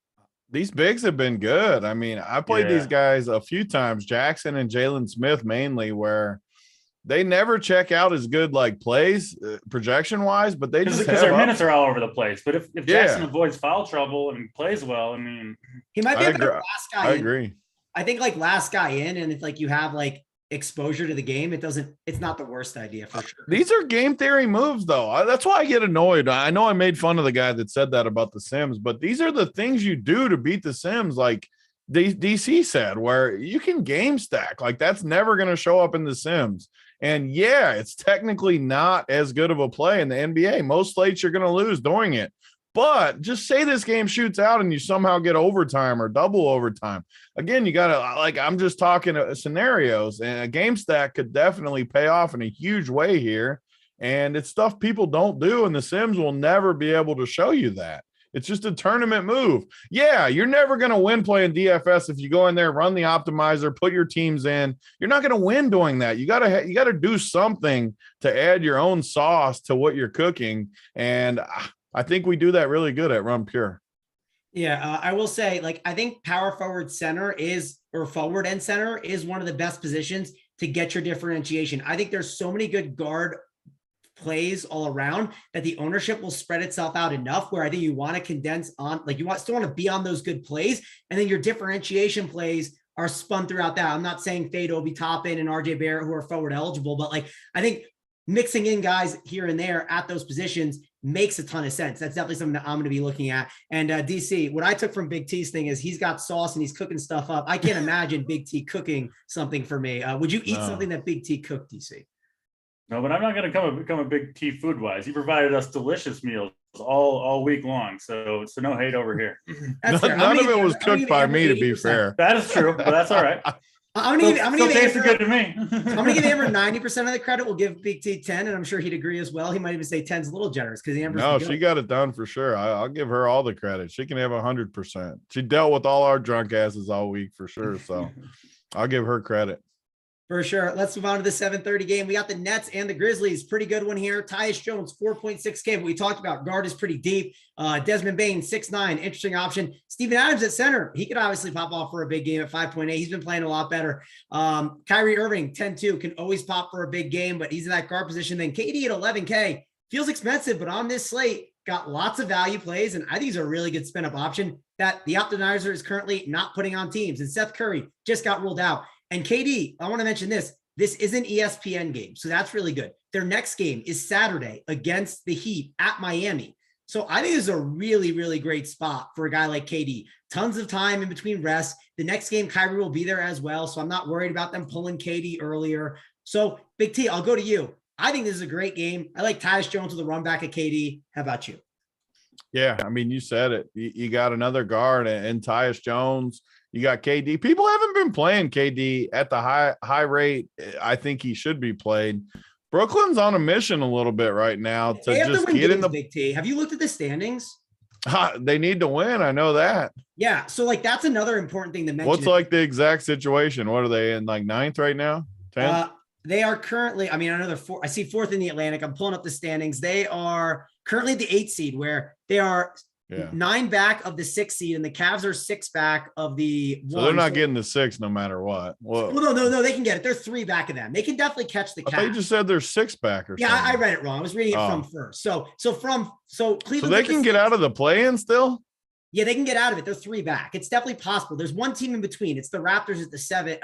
These bigs have been good. I mean, I played these guys a few times, Jackson and Jalen Smith mainly, where they never check out as good like plays projection wise, but they just because their minutes are all over the place. But if Jackson avoids foul trouble and plays well, I mean, he might be a better last guy. I agree. I think like last guy in, and if like you have like exposure to the game, it's not the worst idea for sure. These are game theory moves though. That's why I get annoyed. I know I made fun of the guy that said that about the Sims, but these are the things you do to beat the Sims. Like DC said, where you can game stack, like that's never going to show up in the Sims. And yeah, it's technically not as good of a play in the NBA. Most slates you're going to lose doing it. But just say this game shoots out and you somehow get overtime or double overtime. Again, you got to, like, I'm just talking scenarios, and a game stack could definitely pay off in a huge way here. And it's stuff people don't do, and the Sims will never be able to show you that. It's just a tournament move. Yeah, you're never going to win playing DFS if you go in there, run the optimizer, put your teams in. You're not going to win doing that. You got to do something to add your own sauce to what you're cooking. And I think we do that really good at Run Pure. Yeah, I will say, like, I think power forward forward and center is one of the best positions to get your differentiation. I think there's so many good guard plays all around that the ownership will spread itself out enough where I think you want to condense on, like, still want to be on those good plays, and then your differentiation plays are spun throughout that. I'm not saying Fade, Obi Toppin, and RJ Barrett who are forward eligible, but like, I think mixing in guys here and there at those positions makes a ton of sense. That's definitely something that I'm going to be looking at. And DC, what I took from Big T's thing is he's got sauce and he's cooking stuff up. I can't imagine Big T cooking something for me. Would you eat something that Big T cooked, DC? No, but I'm not going to become a Big T food wise. He provided us delicious meals all week long. So no hate over here. None of it was cooked by me, to be fair. That is true, but that's all right. I'm gonna give good to me. I'm gonna give Amber 90% of the credit. We'll give Big T 10, and I'm sure he'd agree as well. He might even say 10's a little generous because Amber's she got it done for sure. I'll give her all the credit. She can have 100%. She dealt with all our drunk asses all week for sure. So I'll give her credit. For sure. Let's move on to the 7:30 game. We got the Nets and the Grizzlies. Pretty good one here. Tyus Jones, 4.6K. What we talked about, guard is pretty deep. Desmond Bane, 6'9", interesting option. Steven Adams at center. He could obviously pop off for a big game at 5.8. He's been playing a lot better. Kyrie Irving, 10-2, can always pop for a big game, but he's in that guard position. Then KD at 11K. Feels expensive, but on this slate, got lots of value plays, and I think he's a really good spin-up option that the optimizer is currently not putting on teams. And Seth Curry just got ruled out. And KD, I want to mention this. This is an ESPN game, so that's really good. Their next game is Saturday against the Heat at Miami. So I think this is a really, really great spot for a guy like KD. Tons of time in between rests. The next game, Kyrie will be there as well, so I'm not worried about them pulling KD earlier. So, Big T, I'll go to you. I think this is a great game. I like Tyus Jones with a run back at KD. How about you? Yeah, I mean, you said it. You got another guard and Tyus Jones. You got KD. People haven't been playing KD at the high rate I think he should be played. Brooklyn's on a mission a little bit right now to just get in the Big T. Have you looked at the standings? They need to win. I know that. Yeah. So like, that's another important thing to mention. What's like the exact situation? What are they in, like 9th right now? 10th? They are currently, I mean, another 4. I see 4th in the Atlantic. I'm pulling up the standings. They are currently the 8th seed, where they are 9 back of the 6th seed, and the Cavs are 6 back of the 1. So they're not getting the 6 no matter what. Well, no, they can get it. They're 3 back of them. They can definitely catch the Cavs. I thought you just said they're 6 back or something. Yeah, I read it wrong. I was reading it from first. So Cleveland. So they can get out of the play-in still? Yeah, they can get out of it. They're 3 back. It's definitely possible. There's one team in between. It's the Raptors at the 7.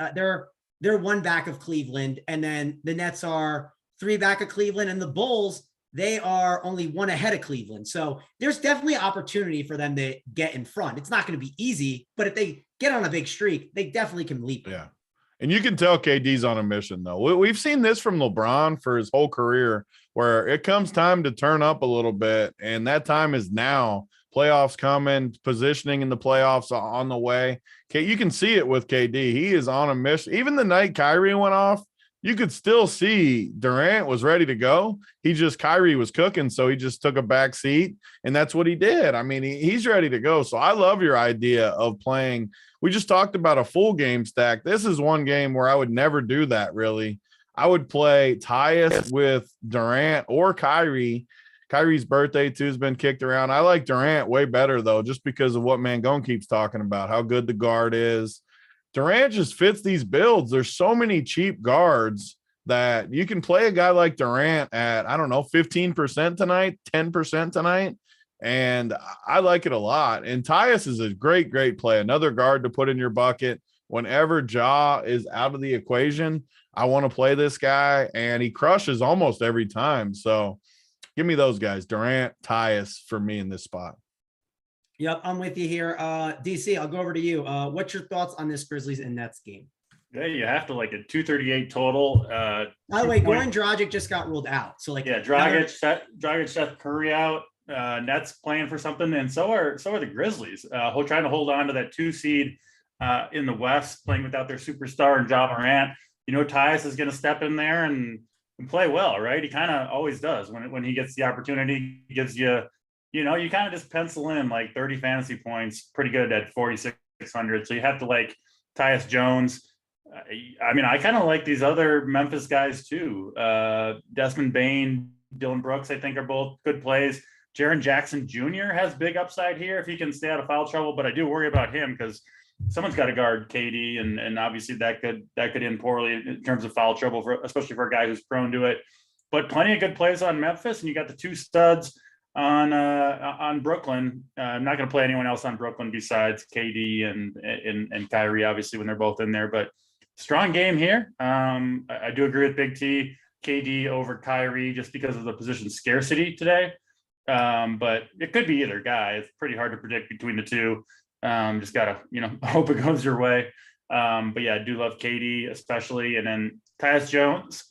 They're 1 back of Cleveland, and then the Nets are 3 back of Cleveland, and the Bulls, they are only 1 ahead of Cleveland. So there's definitely opportunity for them to get in front. It's not going to be easy, but if they get on a big streak, they definitely can leap. Yeah. And you can tell KD's on a mission, though. We've seen this from LeBron for his whole career, where it comes time to turn up a little bit, and that time is now. Playoffs coming, positioning in the playoffs on the way. You can see it with KD. He is on a mission. Even the night Kyrie went off, you could still see Durant was ready to go. Kyrie was cooking, so he just took a back seat, and that's what he did. I mean, he's ready to go. So I love your idea of playing. We just talked about a full game stack. This is one game where I would never do that, really. I would play Tyus with Durant or Kyrie. Kyrie's birthday, too, has been kicked around. I like Durant way better, though, just because of what Mangone keeps talking about, how good the guard is. Durant just fits these builds. There's so many cheap guards that you can play a guy like Durant at, I don't know, 15% tonight, 10% tonight. And I like it a lot. And Tyus is a great, great play. Another guard to put in your bucket. Whenever Ja is out of the equation, I want to play this guy, and he crushes almost every time. So give me those guys, Durant, Tyus, for me in this spot. Yep, I'm with you here. DC, I'll go over to you. What's your thoughts on this Grizzlies and Nets game? Yeah, you have to like a 238 total. By the way, Goran Dragic just got ruled out. So like, yeah, Dragic, Seth Curry out. Nets playing for something, and so are the Grizzlies. Trying to hold on to that 2 seed in the West, playing without their superstar and Ja Morant. Tyus is going to step in there and play well, right? He kind of always does when he gets the opportunity. He gives you. You kind of just pencil in like 30 fantasy points, pretty good at 4,600. So you have to like Tyus Jones. I kind of like these other Memphis guys too. Desmond Bane, Dylan Brooks, I think are both good plays. Jaren Jackson Jr. has big upside here if he can stay out of foul trouble, but I do worry about him because someone's got to guard KD, and obviously that could end poorly in terms of foul trouble, especially for a guy who's prone to it. But plenty of good plays on Memphis, and you got the 2 studs on Brooklyn. I'm not going to play anyone else on Brooklyn besides KD and Kyrie, obviously, when they're both in there. But strong game here. I do agree with Big T, KD over Kyrie, just because of the position scarcity today. But it could be either guy. It's pretty hard to predict between the two. Just gotta hope it goes your way. But yeah, I do love KD especially, and then Tyus Jones.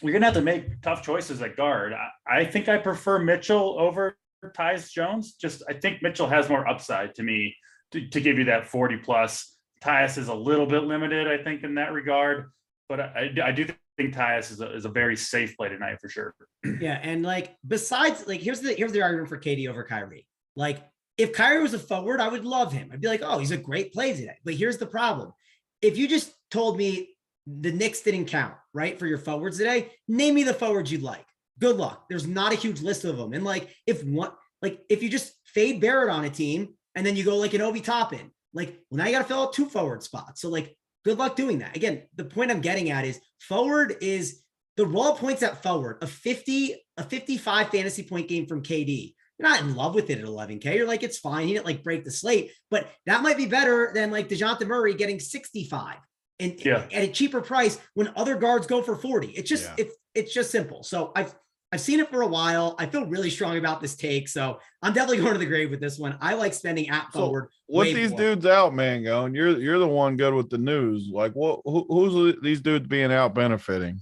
You're going to have to make tough choices at guard. I think I prefer Mitchell over Tyus Jones. I think Mitchell has more upside to me to give you that 40 plus. Tyus is a little bit limited, I think, in that regard. But I do think Tyus is a very safe play tonight for sure. Yeah. And like, besides, like, here's the argument for KD over Kyrie. Like, if Kyrie was a forward, I would love him. I'd be like, oh, he's a great play today. But here's the problem. If you just told me the Knicks didn't count, right, for your forwards today, name me the forwards you'd like. Good luck. There's not a huge list of them. And like, if you just fade Barrett on a team and then you go like an Obi Toppin, like, well, now you got to fill out 2 forward spots. So like, good luck doing that. Again, the point I'm getting at is forward is the raw points at forward, a 55 fantasy point game from KD. You're not in love with it at 11K. You're like, it's fine. He didn't like break the slate, but that might be better than like DeJounte Murray getting 65. And at a cheaper price when other guards go for 40. It's just it's just simple. So I've seen it for a while. I feel really strong about this take. So I'm definitely going to the grave with this one. I like spending at forward. What these dudes out, man, going? You're the one good with the news. Like, who's these dudes being out benefiting?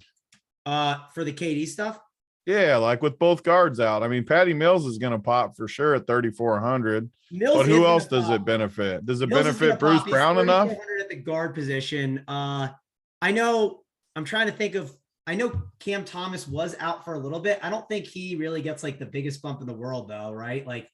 For the KD stuff? Yeah, like with both guards out. I mean, Patty Mills is going to pop for sure at 3,400. But who else does it benefit? Does it benefit Bruce Brown enough? At the guard position. I know Cam Thomas was out for a little bit. I don't think he really gets like the biggest bump in the world though, right? Like,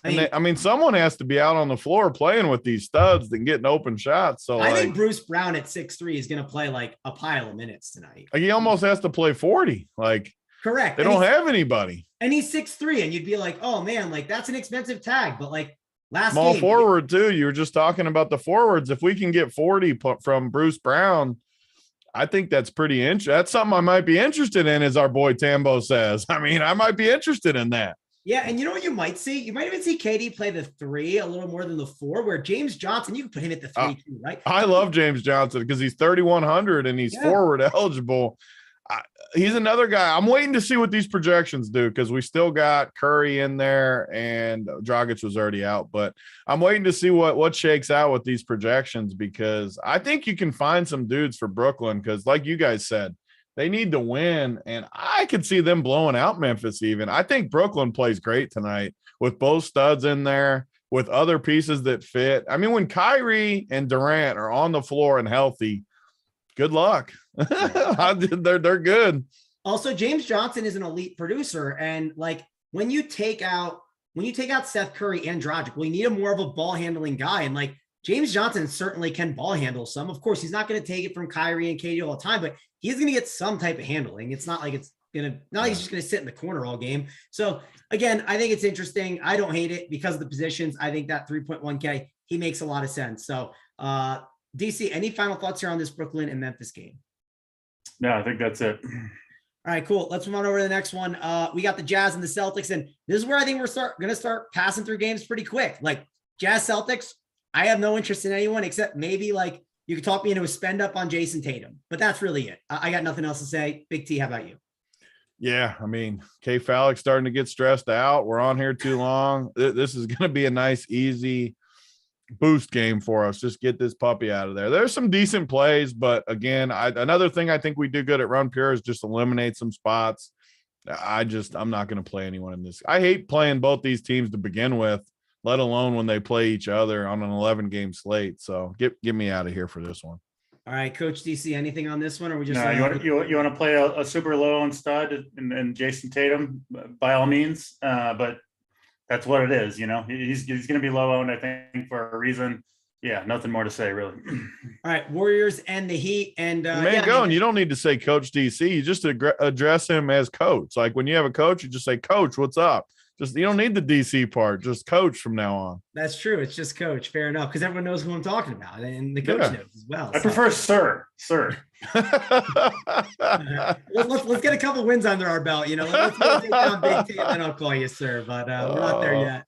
I mean, someone has to be out on the floor playing with these studs and getting open shots. So I think Bruce Brown at 6'3" is going to play like a pile of minutes tonight. Like, he almost has to play 40. Like, correct. They don't have anybody. And he's 6'3", and you'd be like, oh man, like that's an expensive tag. But like small forward too. You were just talking about the forwards. If we can get 40 from Bruce Brown, I think that's pretty interesting. That's something I might be interested in, as our boy Tambo says. I mean, I might be interested in that. Yeah, and you know what you might see? You might even see KD play the 3 a little more than the 4, where James Johnson, you can put him at the 3 too, right? I love James Johnson because he's 3,100 and he's forward eligible. He's another guy. I'm waiting to see what these projections do because we still got Curry in there and Dragic was already out. But I'm waiting to see what shakes out with these projections, because I think you can find some dudes for Brooklyn because, like you guys said, they need to win. And I could see them blowing out Memphis even. I think Brooklyn plays great tonight with both studs in there, with other pieces that fit. I mean, when Kyrie and Durant are on the floor and healthy, Good luck. They're good. Also, James Johnson is an elite producer. And like when you take out Seth Curry and Dragic, we need a more of a ball handling guy. And like James Johnson certainly can ball handle some. Of course, he's not going to take it from Kyrie and KD all the time, but he's going to get some type of handling. It's not like he's just going to sit in the corner all game. So again, I think it's interesting. I don't hate it because of the positions. I think that 3.1K, he makes a lot of sense. So DC, any final thoughts here on this Brooklyn and Memphis game? No, I think that's it. All right, cool. Let's move on over to the next one. We got the Jazz and the Celtics, and this is where I think we're going to start passing through games pretty quick. Like Jazz Celtics, I have no interest in anyone except maybe like you could talk me into a spend up on Jason Tatum, but that's really it. I got nothing else to say. Big T, how about you? Yeah, I mean, K Fallick's starting to get stressed out. We're on here too long. This is going to be a nice, easy boost game for us. Just get this puppy out of there. There's some decent plays, but again, another thing I think we do good at Run Pure is just eliminate some spots. I'm not going to play anyone in this. I hate playing both these teams to begin with, let alone when they play each other on an 11-game slate. So get me out of here for this one. All right, Coach DC, anything on this one, or we just? No, you want to play a super low on stud and Jason Tatum by all means, but that's what it is. You know, he's going to be low owned, I think, for a reason. Yeah, nothing more to say, really. All right, Warriors and the Heat, and you don't need to say Coach DC. You just address him as coach. Like when you have a coach, you just say, Coach, what's up? Just you don't need the DC part. Just Coach from now on. That's true. It's just Coach. Fair enough, because everyone knows who I'm talking about, and the coach knows as well. I prefer Sir. Let's get a couple wins under our belt. You know, let's go take down Big T, and then I'll call you Sir. But we're not there yet.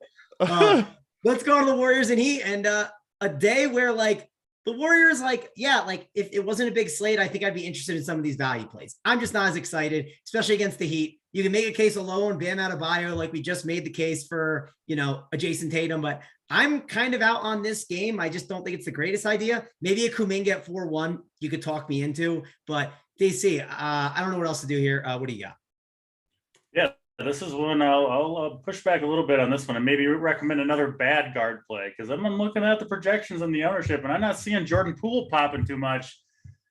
Let's go to the Warriors and Heat, and a day where like the Warriors, like if it wasn't a big slate, I think I'd be interested in some of these value plays. I'm just not as excited, especially against the Heat. You can make a case of low and Bam Adebayo, like we just made the case for, a Jason Tatum, but I'm kind of out on this game. I just don't think it's the greatest idea. Maybe a Kuminga at 4-1 you could talk me into, but DC, I don't know what else to do here. What do you got? Yeah, this is one I'll push back a little bit on this one and maybe recommend another bad guard play because I'm looking at the projections and the ownership and I'm not seeing Jordan Poole popping too much.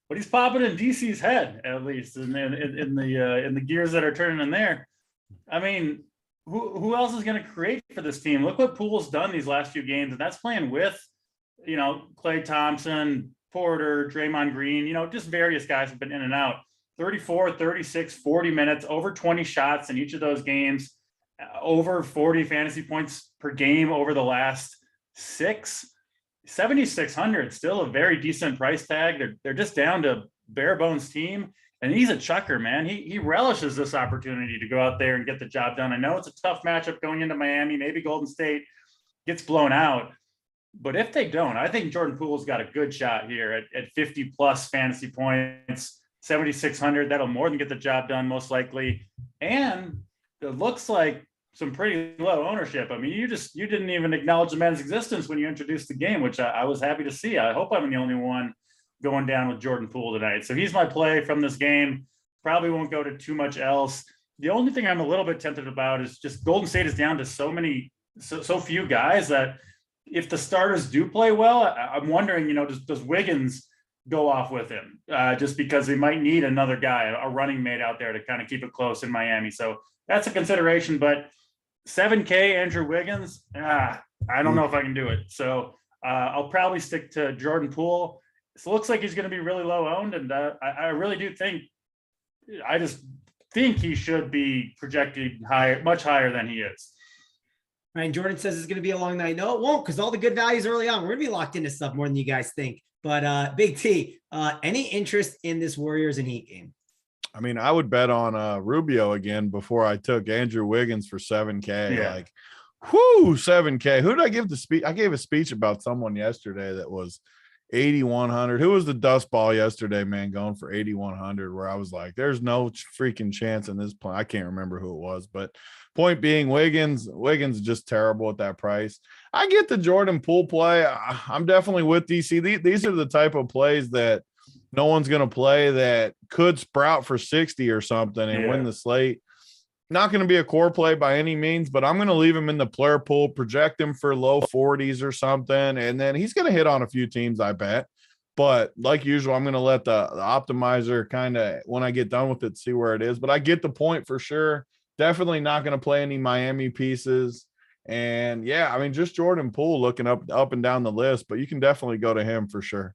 But he's popping in DC's head, at least, in the gears that are turning in there. I mean, who else is going to create for this team? Look what Poole's done these last few games, and that's playing with, Klay Thompson, Porter, Draymond Green, just various guys have been in and out. 34, 36, 40 minutes, over 20 shots in each of those games, over 40 fantasy points per game over the last 6. 7,600, still a very decent price tag. They're just down to bare bones team, and he's a chucker, man. He relishes this opportunity to go out there and get the job done. I know it's a tough matchup going into Miami. Maybe Golden State gets blown out, but if they don't, I think Jordan Poole's got a good shot here at 50 plus fantasy points, 7,600. That'll more than get the job done, most likely. And it looks like some pretty low ownership. I mean, you didn't even acknowledge the man's existence when you introduced the game, which I was happy to see. I hope I'm the only one going down with Jordan Poole tonight. So he's my play from this game. Probably won't go to too much else. The only thing I'm a little bit tempted about is just Golden State is down to so few guys that if the starters do play well, I'm wondering, does Wiggins go off with him just because they might need another guy, a running mate out there to kind of keep it close in Miami. So that's a consideration, but 7K Andrew Wiggins, I don't know if I can do it. So I'll probably stick to Jordan Poole. It looks like he's going to be really low owned, and I really do think I just think he should be projected higher, much higher than he is. Right, and Jordan says it's going to be a long night. No, it won't, because all the good values early on. We're going to be locked into stuff more than you guys think. But Big T, any interest in this Warriors and Heat game? I mean, I would bet on Rubio again before I took Andrew Wiggins for 7K. Yeah. Like, whoo, 7K. Who did I give the speech? I gave a speech about someone yesterday that was 8,100. Who was the dust ball yesterday, man, going for 8,100, where I was like, there's no freaking chance in this plan. I can't remember who it was, but point being, Wiggins is just terrible at that price. I get the Jordan Poole play. I'm definitely with DC. These are the type of plays that no one's going to play that could sprout for 60 or something and win the slate. Not going to be a core play by any means, but I'm going to leave him in the player pool, project him for low 40s or something, and then he's going to hit on a few teams, I bet. But like usual, I'm going to let the optimizer kind of, when I get done with it, see where it is. But I get the point for sure. Definitely not going to play any Miami pieces. And yeah, I mean, just Jordan Poole looking up and down the list, but you can definitely go to him for sure.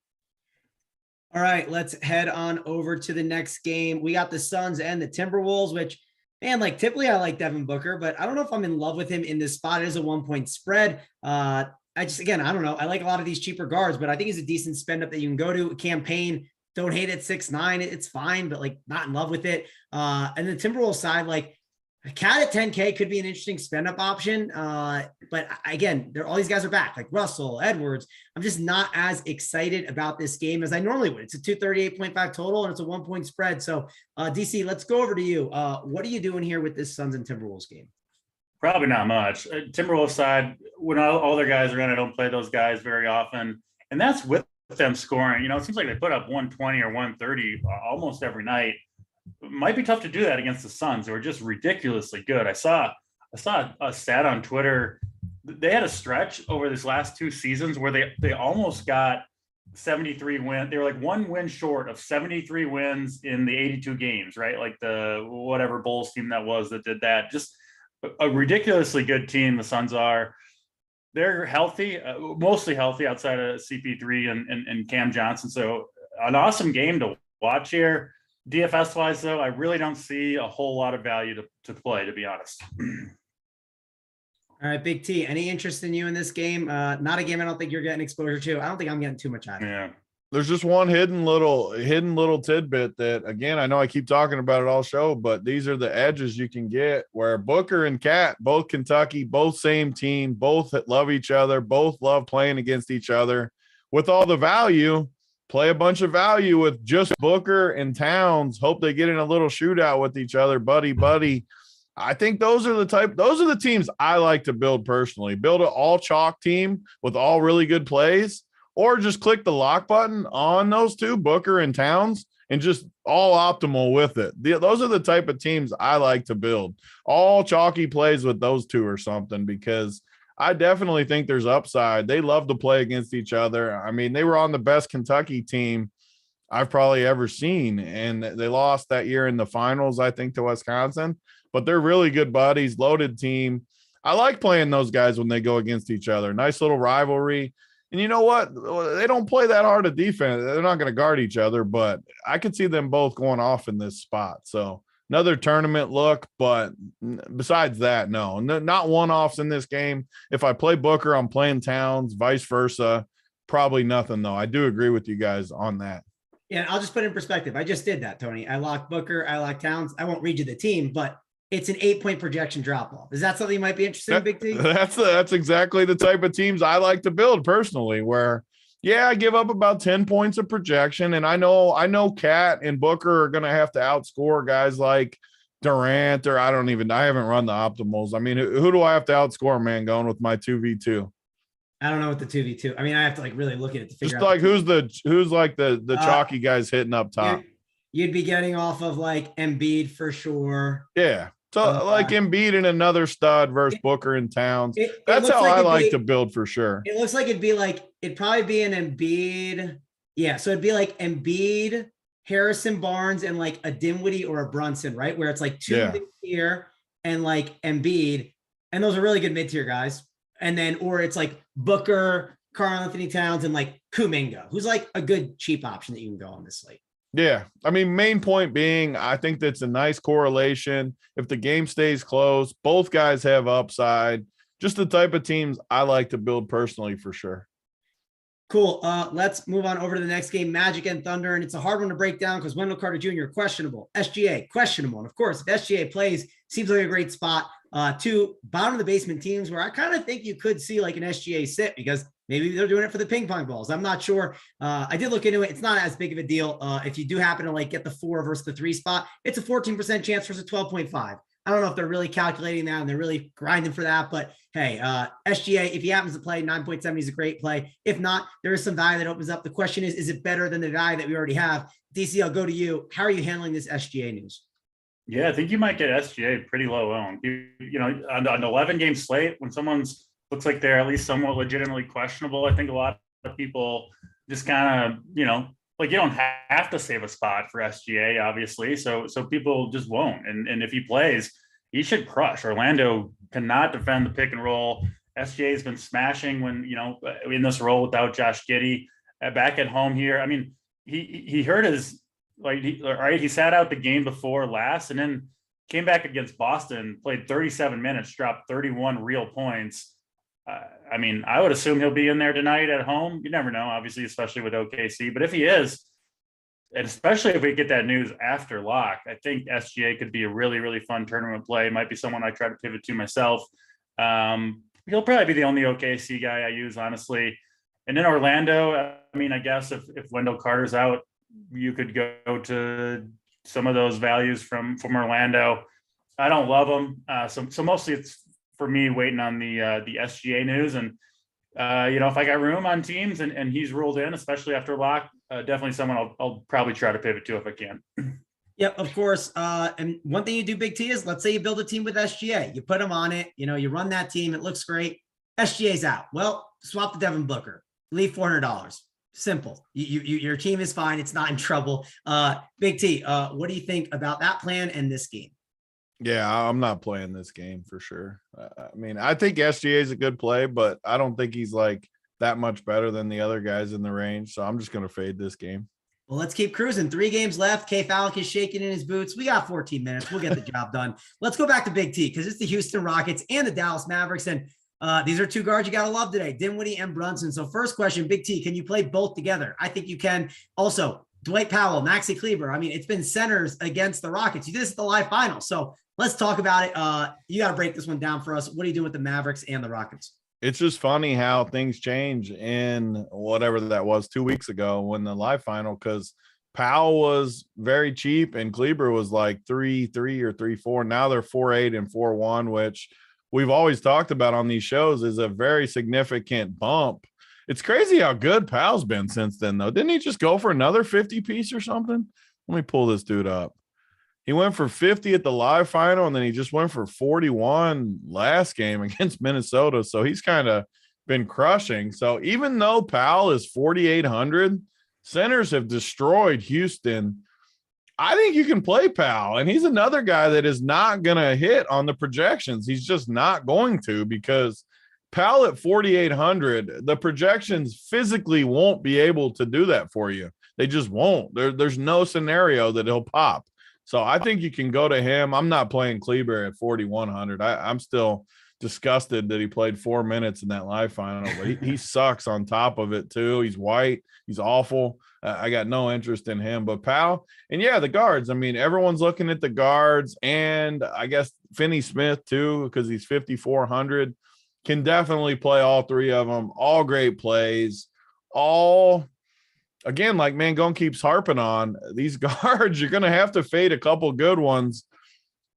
All right, let's head on over to the next game. We got the Suns and the Timberwolves, which, man, like typically I like Devin Booker, but I don't know if I'm in love with him in this spot. It is a 1-point spread. I don't know. I like a lot of these cheaper guards, but I think he's a decent spend up that you can go to. Campaign, don't hate it, 6'9", it's fine, but like not in love with it. And the Timberwolves side, like a cat at 10K could be an interesting spend up option. But again, all these guys are back, like Russell, Edwards. I'm just not as excited about this game as I normally would. It's a 238.5 total and it's a 1-point spread. So DC, let's go over to you. What are you doing here with this Suns and Timberwolves game? Probably not much. Timberwolves side, when all their guys are in, I don't play those guys very often. And that's with them scoring. You know, it seems like they put up 120 or 130 almost every night. It might be tough to do that against the Suns, who are just ridiculously good. I saw a stat on Twitter. They had a stretch over these last 2 seasons where they almost got 73 wins. They were like 1 win short of 73 wins in the 82 games, right? Like the whatever Bulls team that was that did that. Just a ridiculously good team. The Suns are. They're healthy, mostly healthy outside of CP3 and Cam Johnson. So an awesome game to watch here. DFS wise, though, I really don't see a whole lot of value to play, to be honest. All right, Big T, any interest in you in this game? Not a game I don't think you're getting exposure to. I don't think I'm getting too much out of it. Yeah. There's just one hidden little tidbit that, again, I know I keep talking about it all show, but these are the edges you can get where Booker and Cat, both Kentucky, both same team, both love each other, both love playing against each other. With all the value, play a bunch of value with just Booker and Towns. Hope they get in a little shootout with each other, buddy. I think those are the teams I like to build personally. Build an all chalk team with all really good plays, or just click the lock button on those two, Booker and Towns, and just all optimal with it. Those are the type of teams I like to build. All chalky plays with those two or something, because I definitely think there's upside. They love to play against each other. I mean, they were on the best Kentucky team I've probably ever seen, and they lost that year in the finals, I think, to Wisconsin. But they're really good buddies, loaded team. I like playing those guys when they go against each other. Nice little rivalry. And you know what? They don't play that hard of defense. They're not going to guard each other, but I could see them both going off in this spot. So another tournament look, but besides that, no, not one-offs in this game. If I play Booker, I'm playing Towns, vice versa. Probably nothing, though. I do agree with you guys on that. Yeah, I'll just put it in perspective. I just did that, Tony. I locked Booker. I locked Towns. I won't read you the team, but it's an 8-point projection drop off. Is that something you might be interested in, Big T? That's exactly the type of teams I like to build personally, where, yeah, I give up about 10 points of projection. And I know Cat and Booker are going to have to outscore guys like Durant, or I haven't run the optimals. I mean, who do I have to outscore, man, going with my 2v2? I don't know what the 2v2. I mean, I have to like really look at it to figure out. Just like who's like the chalky guys hitting up top. You'd be getting off of like Embiid for sure. Yeah. So like Embiid and another stud versus Booker and Towns. That's how I like to build for sure. It looks like it'd probably be an Embiid. Yeah. So it'd be like Embiid, Harrison Barnes, and like a Dinwiddie or a Brunson, right? Where it's like two mid-tier and like Embiid. And those are really good mid-tier guys. And then, or it's like Booker, Karl-Anthony Towns, and like Kuminga, who's like a good cheap option that you can go on this slate. Yeah. I mean, main point being, I think that's a nice correlation. If the game stays close, both guys have upside. Just the type of teams I like to build personally for sure. Cool. Let's move on over to the next game, Magic and Thunder. And it's a hard one to break down because Wendell Carter Jr., questionable. SGA, questionable. And of course, if SGA plays, seems like a great spot. Two bottom of the basement teams where I kind of think you could see like an SGA sit, because maybe they're doing it for the ping pong balls. I'm not sure. I did look into it. It's not as big of a deal. If you do happen to like get the 4 versus the 3 spot, it's a 14% chance versus 12.5. I don't know if they're really calculating that and they're really grinding for that, but hey, SGA, if he happens to play 9.7, he's a great play. If not, there is some value that opens up. The question is it better than the value that we already have? DC, I'll go to you. How are you handling this SGA news? Yeah, I think you might get SGA pretty low owned. You know, on an 11-game slate, when someone's looks like they're at least somewhat legitimately questionable, I think a lot of people just kind of, like you don't have to save a spot for SGA, obviously. So people just won't. And if he plays, he should crush. Orlando cannot defend the pick and roll. SGA has been smashing when, in this role without Josh Giddey. Back at home here. I mean, he hurt his, he sat out the game before last and then came back against Boston, played 37 minutes, dropped 31 real points. I mean, I would assume he'll be in there tonight at home. You never know, obviously, especially with OKC. But if he is, and especially if we get that news after lock, I think SGA could be a really, really fun tournament play. Might be someone I try to pivot to myself. He'll probably be the only OKC guy I use, honestly. And in Orlando, I mean, I guess if Wendell Carter's out, you could go to some of those values from Orlando. I don't love them. So mostly it's for me waiting on the SGA news. And, if I got room on teams and he's ruled in, especially after lock, definitely someone I'll probably try to pivot to if I can. Yep, of course. And one thing you do, Big T, is let's say you build a team with SGA. You put him on it. You run that team. It looks great. SGA's out. Well, swap the Devin Booker. Leave $400. Simple. Your team is fine. It's not in trouble. Big T, what do you think about that plan and this game? Yeah, I'm not playing this game for sure. I mean, I think SGA is a good play, but I don't think he's like that much better than the other guys in the range. So I'm just going to fade this game. Well, let's keep cruising. 3 games left. K Fallick is shaking in his boots. We got 14 minutes. We'll get the job done. Let's go back to Big T because it's the Houston Rockets and the Dallas Mavericks. And these are 2 guards you got to love today, Dinwiddie and Brunson. So first question, Big T, can you play both together? I think you can. Also, Dwight Powell, Maxi Kleber. I mean, it's been centers against the Rockets. You did this at the live final. So let's talk about it. You got to break this one down for us. What are you doing with the Mavericks and the Rockets? It's just funny how things change in whatever that was 2 weeks ago when the live final, because Powell was very cheap and Kleber was like 3-3 or 3-4. Now they're 4-8 and 4-1, which we've always talked about on these shows is a very significant bump. It's crazy how good Powell's been since then, though. Didn't he just go for another 50 piece or something? Let me pull this dude up. He went for 50 at the live final, and then he just went for 41 last game against Minnesota. So he's kind of been crushing. So even though Powell is 4,800, centers have destroyed Houston. I think you can play Powell, and he's another guy that is not going to hit on the projections. He's just not going to, because Powell at 4,800, the projections physically won't be able to do that for you. They just won't. There's no scenario that he'll pop. So I think you can go to him. I'm not playing Kleber at 4,100. I'm still disgusted that he played 4 minutes in that live final, but he sucks on top of it too. He's white. He's awful. I got no interest in him. But Powell, and yeah, the guards. I mean, everyone's looking at the guards, and I guess Finney Smith too, because he's 5,400. Can definitely play all 3 of them. All great plays. All, again, like Mangone keeps harping on, these guards, you're going to have to fade a couple good ones.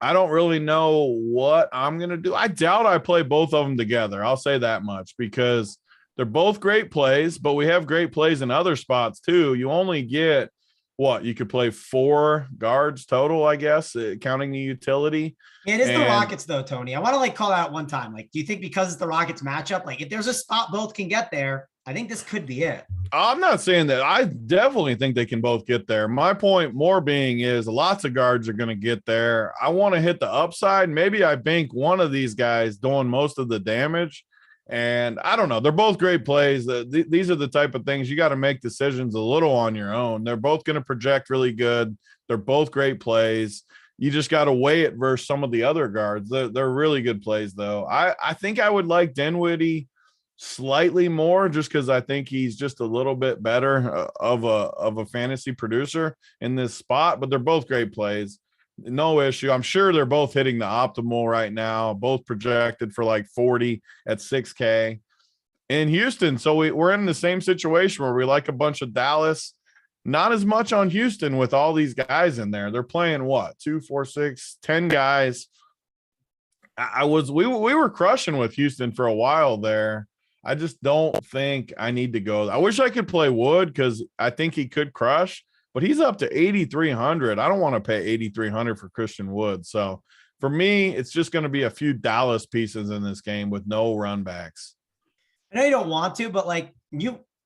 I don't really know what I'm going to do. I doubt I play both of them together. I'll say that much, because they're both great plays, but we have great plays in other spots too. You only get what? You could play 4 guards total, I guess, counting the utility. It is the Rockets though, Tony. I want to call out one time. Do you think because it's the Rockets matchup, if there's a spot both can get there, I think this could be it. I'm not saying that. I definitely think they can both get there. My point more being is lots of guards are going to get there. I want to hit the upside. Maybe I bank one of these guys doing most of the damage. And I don't know. They're both great plays. These are the type of things you got to make decisions a little on your own. They're both going to project really good. They're both great plays. You just got to weigh it versus some of the other guards. They're really good plays, though. I think I would like Dinwiddie slightly more, just because I think he's just a little bit better of a fantasy producer in this spot. But they're both great plays. No issue. I'm sure they're both hitting the optimal right now, both projected for 40 at 6K in Houston. So we're in the same situation where we like a bunch of Dallas, not as much on Houston with all these guys in there. They're playing 2, 4, 6, 10 guys. We were crushing with Houston for a while there. I just don't think I need to go. I wish I could play Wood, because I think he could crush, but he's up to 8,300. I don't want to pay 8,300 for Christian Wood. So for me, it's just going to be a few Dallas pieces in this game with no run backs. I know you don't want to, but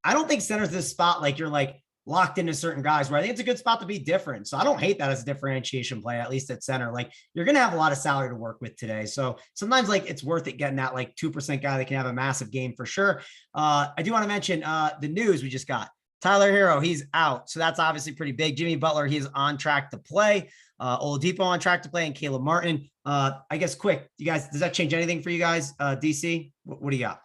I don't think center's this spot like you're like locked into certain guys where I think it's a good spot to be different. So I don't hate that as a differentiation play, at least at center. Like you're going to have a lot of salary to work with today. So sometimes like it's worth it getting that like 2% guy that can have a massive game for sure. I do want to mention the news we just got. Tyler Hero, he's out. So that's obviously pretty big. Jimmy Butler, he's on track to play. Oladipo on track to play, and Caleb Martin. I guess quick, you guys, does that change anything for you guys? DC, what do you got?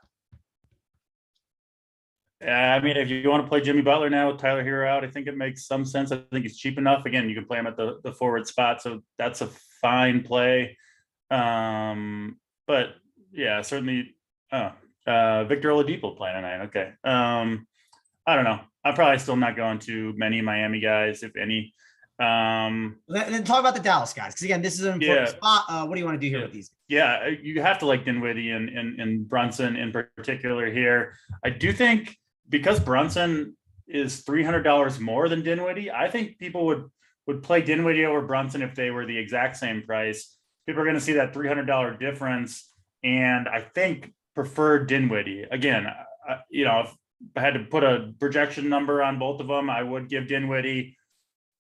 I mean, if you want to play Jimmy Butler now with Tyler Hero out, I think it makes some sense. I think he's cheap enough. Again, you can play him at the forward spot, so that's a fine play. But yeah, certainly. Victor Oladipo playing tonight. Okay. I don't know. I'm probably still not going to many Miami guys, if any. And then talk about the Dallas guys, because again, this is an important spot. What do you want to do here with these? Yeah, you have to like Dinwiddie and Brunson in particular here. I do think because Brunson is $300 more than Dinwiddie, I think people would play Dinwiddie over Brunson if they were the exact same price. People are going to see that $300 difference, and I think prefer Dinwiddie. Again, if I had to put a projection number on both of them, I would give Dinwiddie,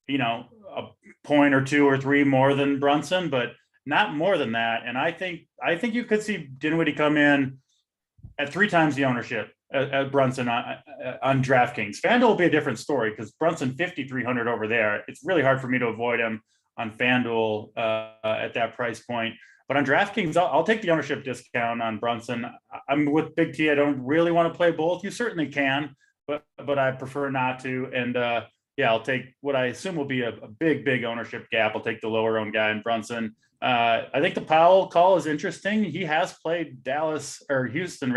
a point or two or three more than Brunson, but not more than that. And I think you could see Dinwiddie come in at 3 times the ownership at Brunson on DraftKings. FanDuel will be a different story because Brunson 5,300 over there. It's really hard for me to avoid him on FanDuel at that price point. But on DraftKings, I'll take the ownership discount on Brunson. I'm with Big T. I don't really want to play both. You certainly can, but I prefer not to. And I'll take what I assume will be a big ownership gap. I'll take the lower owned guy in Brunson. I think the Powell call is interesting. He has played Houston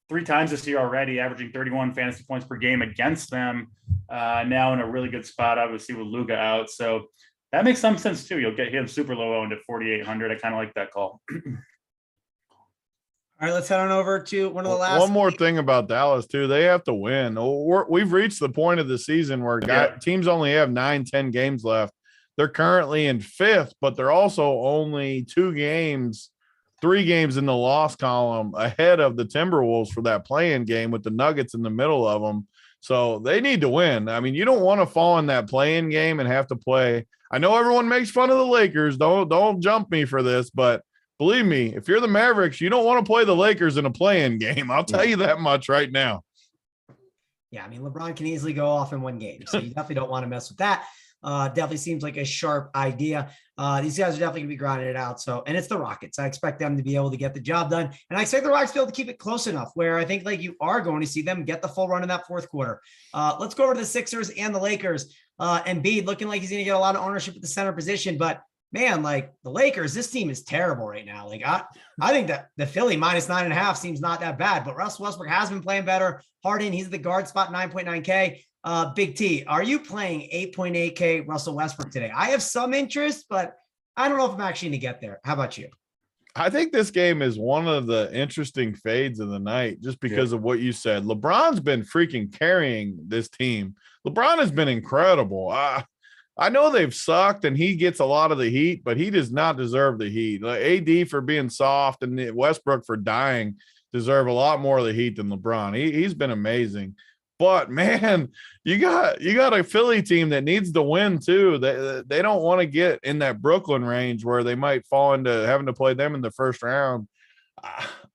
3 times this year already, averaging 31 fantasy points per game against them. Now in a really good spot, obviously with Luka out. So that makes some sense too. You'll get him super low owned at 4,800. I kind of like that call. All right, let's head on over to one of the last. One more thing about Dallas too. They have to win. We've reached the point of the season where teams only have 9-10 games left. They're currently in 5th, but they're also only 3 games in the loss column ahead of the Timberwolves for that play-in game with the Nuggets in the middle of them. So they need to win. I mean, you don't want to fall in that play-in game and have to play. I know everyone makes fun of the Lakers. Don't jump me for this, but believe me, if you're the Mavericks, you don't want to play the Lakers in a play-in game. I'll tell you that much right now. Yeah, I mean, LeBron can easily go off in one game, so you definitely don't want to mess with that. Definitely seems like a sharp idea. These guys are definitely going to be grinding it out. So, and it's the Rockets. I expect them to be able to get the job done. And I expect the Rockets to be able to keep it close enough where I think like you are going to see them get the full run in that 4th quarter. Let's go over to the Sixers and the Lakers. Embiid looking like he's going to get a lot of ownership at the center position, but man, like the Lakers, this team is terrible right now. Like I think that the Philly -9.5 seems not that bad, but Russell Westbrook has been playing better. Harden, he's at the guard spot, 9.9K. Big T, are you playing 8.8K Russell Westbrook today? I have some interest, but I don't know if I'm actually going to get there. How about you? I think this game is one of the interesting fades of the night just because of what you said. LeBron's been freaking carrying this team. LeBron has been incredible. I know they've sucked and he gets a lot of the heat, but he does not deserve the heat. Like AD for being soft and Westbrook for dying deserve a lot more of the heat than LeBron. He's been amazing. But man, you got a Philly team that needs to win too. They don't want to get in that Brooklyn range where they might fall into having to play them in the first round.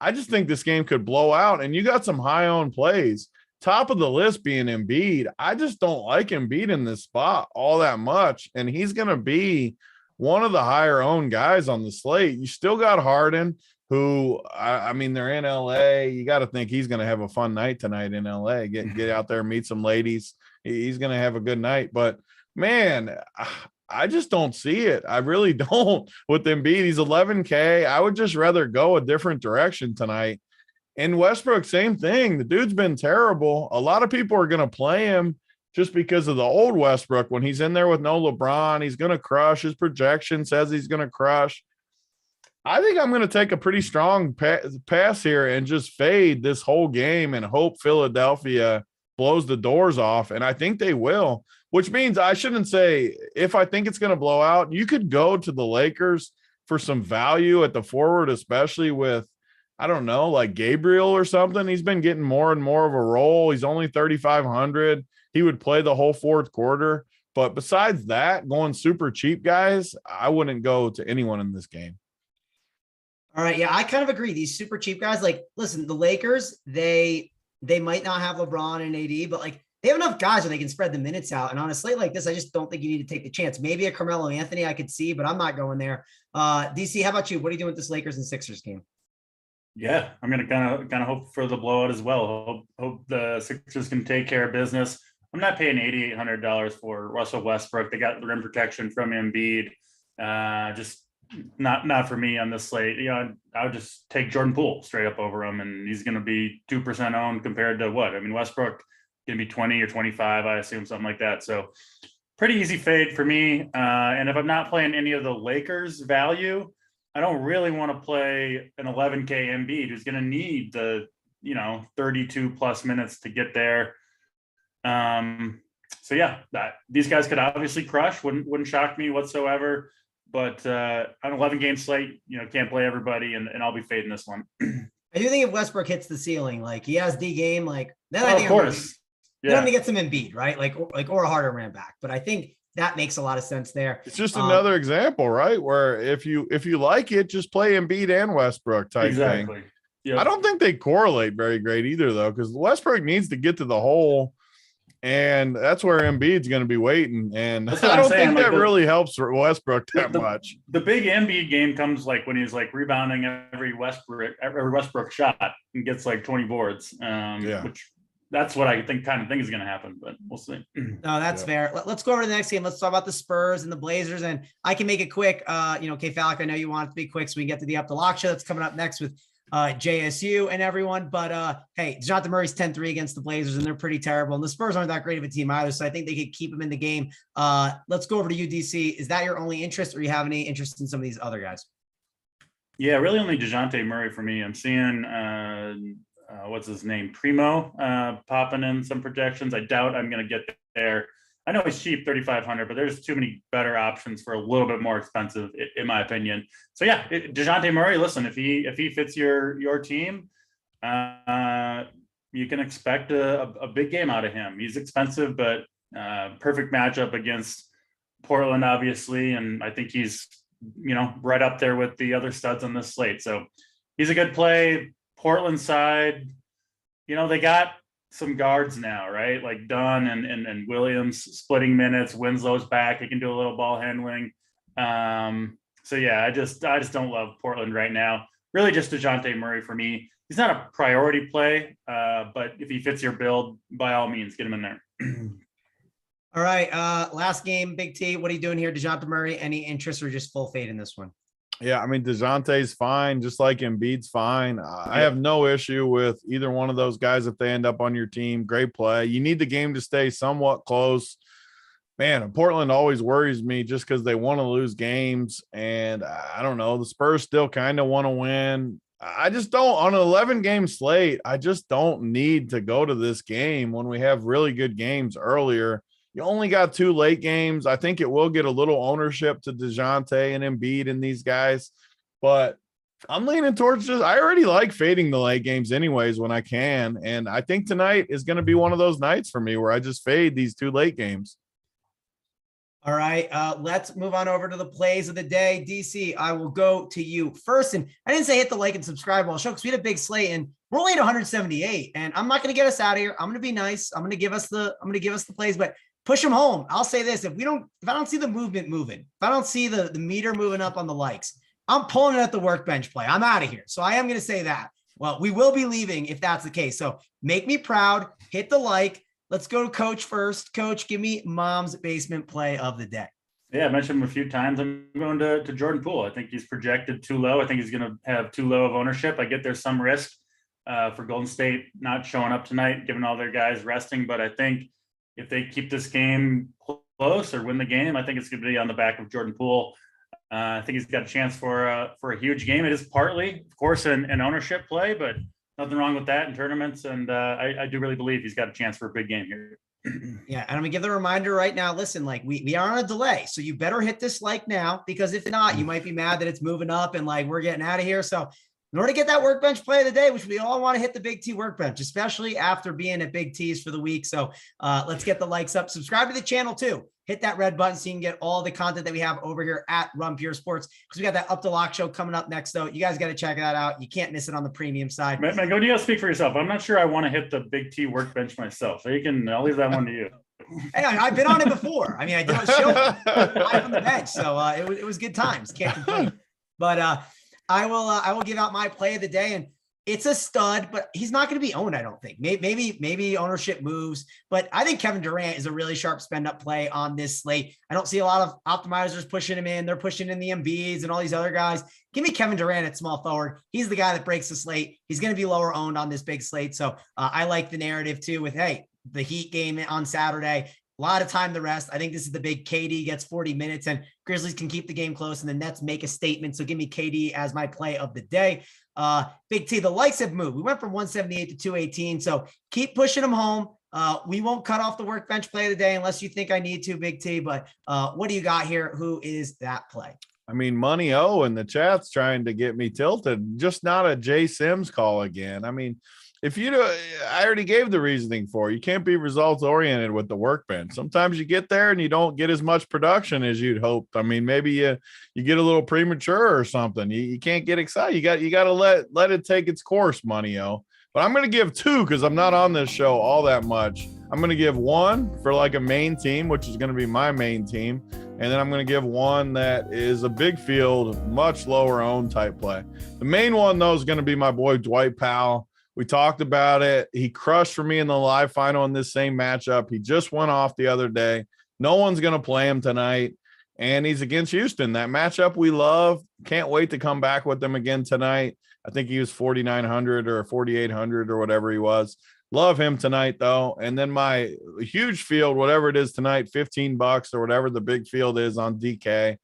I just think this game could blow out, and you got some high-owned plays. Top of the list being Embiid. I just don't like Embiid in this spot all that much, and he's going to be one of the higher-owned guys on the slate. You still got Harden, who, I mean, they're in LA. You got to think he's going to have a fun night tonight in LA. Get out there, meet some ladies. He's going to have a good night. But, man, I just don't see it. I really don't with Embiid. He's 11K. I would just rather go a different direction tonight. And Westbrook, same thing. The dude's been terrible. A lot of people are going to play him just because of the old Westbrook. When he's in there with no LeBron, he's going to crush. His projection says he's going to crush. I think I'm going to take a pretty strong pass here and just fade this whole game and hope Philadelphia blows the doors off. And I think they will, which means I shouldn't say if I think it's going to blow out. You could go to the Lakers for some value at the forward, especially with I don't know, like Gabriel or something. He's been getting more and more of a role. He's only 3,500. He would play the whole fourth quarter. But besides that, going super cheap guys, I wouldn't go to anyone in this game. All right. Yeah, I kind of agree. These super cheap guys, like, listen, the Lakers, they might not have LeBron and AD, but like they have enough guys where they can spread the minutes out. And on a slate like this, I just don't think you need to take the chance. Maybe a Carmelo Anthony I could see, but I'm not going there. DC, how about you? What are you doing with this Lakers and Sixers game? Yeah, I'm gonna kind of hope for the blowout as well. Hope the Sixers can take care of business. I'm not paying $8,800 for Russell Westbrook. They got the rim protection from Embiid. Just not for me on this slate. You know, I would just take Jordan Poole straight up over him, and he's going to be 2% owned compared to what? I mean, Westbrook going to be 20 or 25, I assume, something like that. So pretty easy fade for me. And if I'm not playing any of the Lakers value, I don't really want to play an 11K Embiid who's going to need the 32 plus minutes to get there. So yeah, these guys could obviously crush. Wouldn't shock me whatsoever. But on 11 game slate, can't play everybody, and I'll be fading this one. I do think if Westbrook hits the ceiling, like he has D game, like then I think of course, then I'm gonna get some Embiid, right? Like or a harder ran back. But I think that makes a lot of sense there. It's just another example, right? Where if you like it, just play Embiid and Westbrook type thing. Yep. I don't think they correlate very great either, though, because Westbrook needs to get to the hole. And that's where Embiid's going to be waiting. And I don't think that really helps Westbrook that much. The big Embiid game comes like when he's like rebounding every Westbrook shot and gets like 20 boards. Which that's what I think is going to happen, but we'll see. No, that's fair. Let's go over to the next game. Let's talk about the Spurs and the Blazers. And I can make it quick. K-Falk, I know you want it to be quick so we can get to the Up the Lock show that's coming up next with JSU and everyone, but hey, DeJounte Murray's 10-3 against the Blazers, and they're pretty terrible. And the Spurs aren't that great of a team either, so I think they could keep him in the game. Let's go over to you, DC. Is that your only interest, or you have any interest in some of these other guys? Yeah, really only DeJounte Murray for me. I'm seeing what's his name, Primo, popping in some projections. I doubt I'm going to get there. I know he's cheap, 3,500, but there's too many better options for a little bit more expensive, in my opinion. So yeah, DeJounte Murray. Listen, if he fits your team, you can expect a big game out of him. He's expensive, but perfect matchup against Portland, obviously, and I think he's right up there with the other studs on this slate. So he's a good play. Portland side, they got some guards now, right? Like Dunn and Williams splitting minutes. Winslow's back. He can do a little ball handling. So yeah, I just don't love Portland right now. Really just DeJounte Murray for me. He's not a priority play, but if he fits your build, by all means, get him in there. All right. Last game, Big T. What are you doing here? DeJounte Murray, any interest or just full fade in this one? Yeah, I mean, DeJounte's fine, just like Embiid's fine. I have no issue with either one of those guys if they end up on your team. Great play. You need the game to stay somewhat close. Man, Portland always worries me just because they want to lose games. And I don't know, the Spurs still kind of want to win. I just don't, on an 11-game slate, I just don't need to go to this game when we have really good games earlier. You only got 2 late games. I think it will get a little ownership to DeJounte and Embiid and these guys, but I'm leaning towards I already like fading the late games anyways when I can. And I think tonight is going to be one of those nights for me where I just fade these 2 late games. All right, let's move on over to the plays of the day. DC, I will go to you first. And I didn't say hit the like and subscribe while show because we had a big slate and we're only at 178. And I'm not going to get us out of here. I'm going to be nice. I'm going to give us the plays, but push them home. I'll say this: if I don't see the movement moving, if I don't see the meter moving up on the likes, I'm pulling it at the workbench play. I'm out of here. So I am going to say that. Well, we will be leaving if that's the case. So make me proud. Hit the like. Let's go to Coach first. Coach, give me Mom's basement play of the day. Yeah, I mentioned him a few times. I'm going to Jordan Poole. I think he's projected too low. I think he's going to have too low of ownership. I get there's some risk for Golden State not showing up tonight, given all their guys resting. But I think if they keep this game close or win the game, I think it's going to be on the back of Jordan Poole. I think he's got a chance for a huge game. It is partly, of course, an ownership play, but nothing wrong with that in tournaments. And I do really believe he's got a chance for a big game here. Yeah. And I'm gonna give the reminder right now. Listen, like we are on a delay. So you better hit this like now, because if not, you might be mad that it's moving up and like we're getting out of here. So in order to get that workbench play of the day, which we all want to hit the Big T workbench, especially after being at Big T's for the week. So let's get the likes up. Subscribe to the channel too. Hit that red button so you can get all the content that we have over here at Run Pure Sports, because we got that Up to Lock show coming up next, though. You guys got to check that out. You can't miss it on the premium side. Man, go, you got to speak for yourself. I'm not sure I want to hit the Big T workbench myself. So I'll leave that one to you. Hey, I've been on it before. I mean, I did a show live on the bench, so it was good times. Can't complain. But I will give out my play of the day, and it's a stud, but he's not going to be owned, I don't think. Maybe ownership moves, but I think Kevin Durant is a really sharp spend up play on this slate. I don't see a lot of optimizers pushing him in. They're pushing in the Embiids and all these other guys. Give me Kevin Durant at small forward. He's the guy that breaks the slate. He's going to be lower owned on this big slate. So I like the narrative too with, hey, the Heat game on Saturday. A lot of time to rest. I think this is the big KD gets 40 minutes and Grizzlies can keep the game close and the Nets make a statement. So give me KD as my play of the day. Big T, the likes have moved. We went from 178 to 218. So keep pushing them home. We won't cut off the workbench play of the day unless you think I need to, Big T. But what do you got here? Who is that play? I mean, Money O in the chat's trying to get me tilted. Just not a Jay Sims call again. I mean, I already gave the reasoning for it. You can't be results oriented with the workbench. Sometimes you get there and you don't get as much production as you'd hoped. I mean, maybe you get a little premature or something. You can't get excited. You got to let it take its course, Money O. But I'm going to give two because I'm not on this show all that much. I'm going to give one for like a main team, which is going to be my main team. And then I'm going to give one that is a big field, much lower owned type play. The main one, though, is going to be my boy Dwight Powell. We talked about it. He crushed for me in the live final in this same matchup. He just went off the other day. No one's going to play him tonight. And he's against Houston. That matchup we love. Can't wait to come back with them again tonight. I think he was 4,900 or 4,800 or whatever he was. Love him tonight, though. And then my huge field, whatever it is tonight, $15 or whatever the big field is on DK.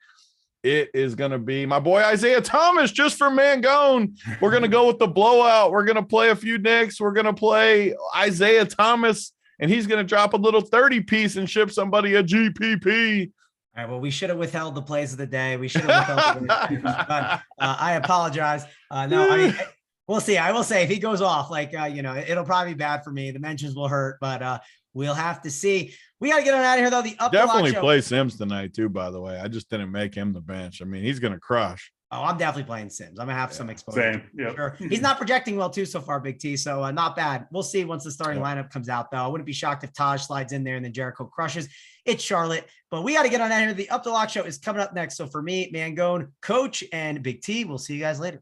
It is going to be my boy Isaiah Thomas just for Mangone. We're going to go with the blowout. We're going to play a few Knicks. We're going to play Isaiah Thomas, and he's going to drop a little 30 piece and ship somebody a GPP. All right, well, we should have withheld the plays of the day. We should have withheld the but I apologize. No, I mean, we'll see. I will say if he goes off, it'll probably be bad for me. The mentions will hurt, but we'll have to see. We got to get on out of here, though. The up definitely play Sims tonight, too, by the way. I just didn't make him the bench. I mean, he's going to crush. Oh, I'm definitely playing Sims. I'm going to have some exposure. Same. Yep. Sure. He's not projecting well, too, so far, Big T. So not bad. We'll see once the starting lineup comes out, though. I wouldn't be shocked if Taj slides in there and then Jericho crushes. It's Charlotte. But we got to get on out of here. The Up to Lock show is coming up next. So for me, Mangone, Coach, and Big T, we'll see you guys later.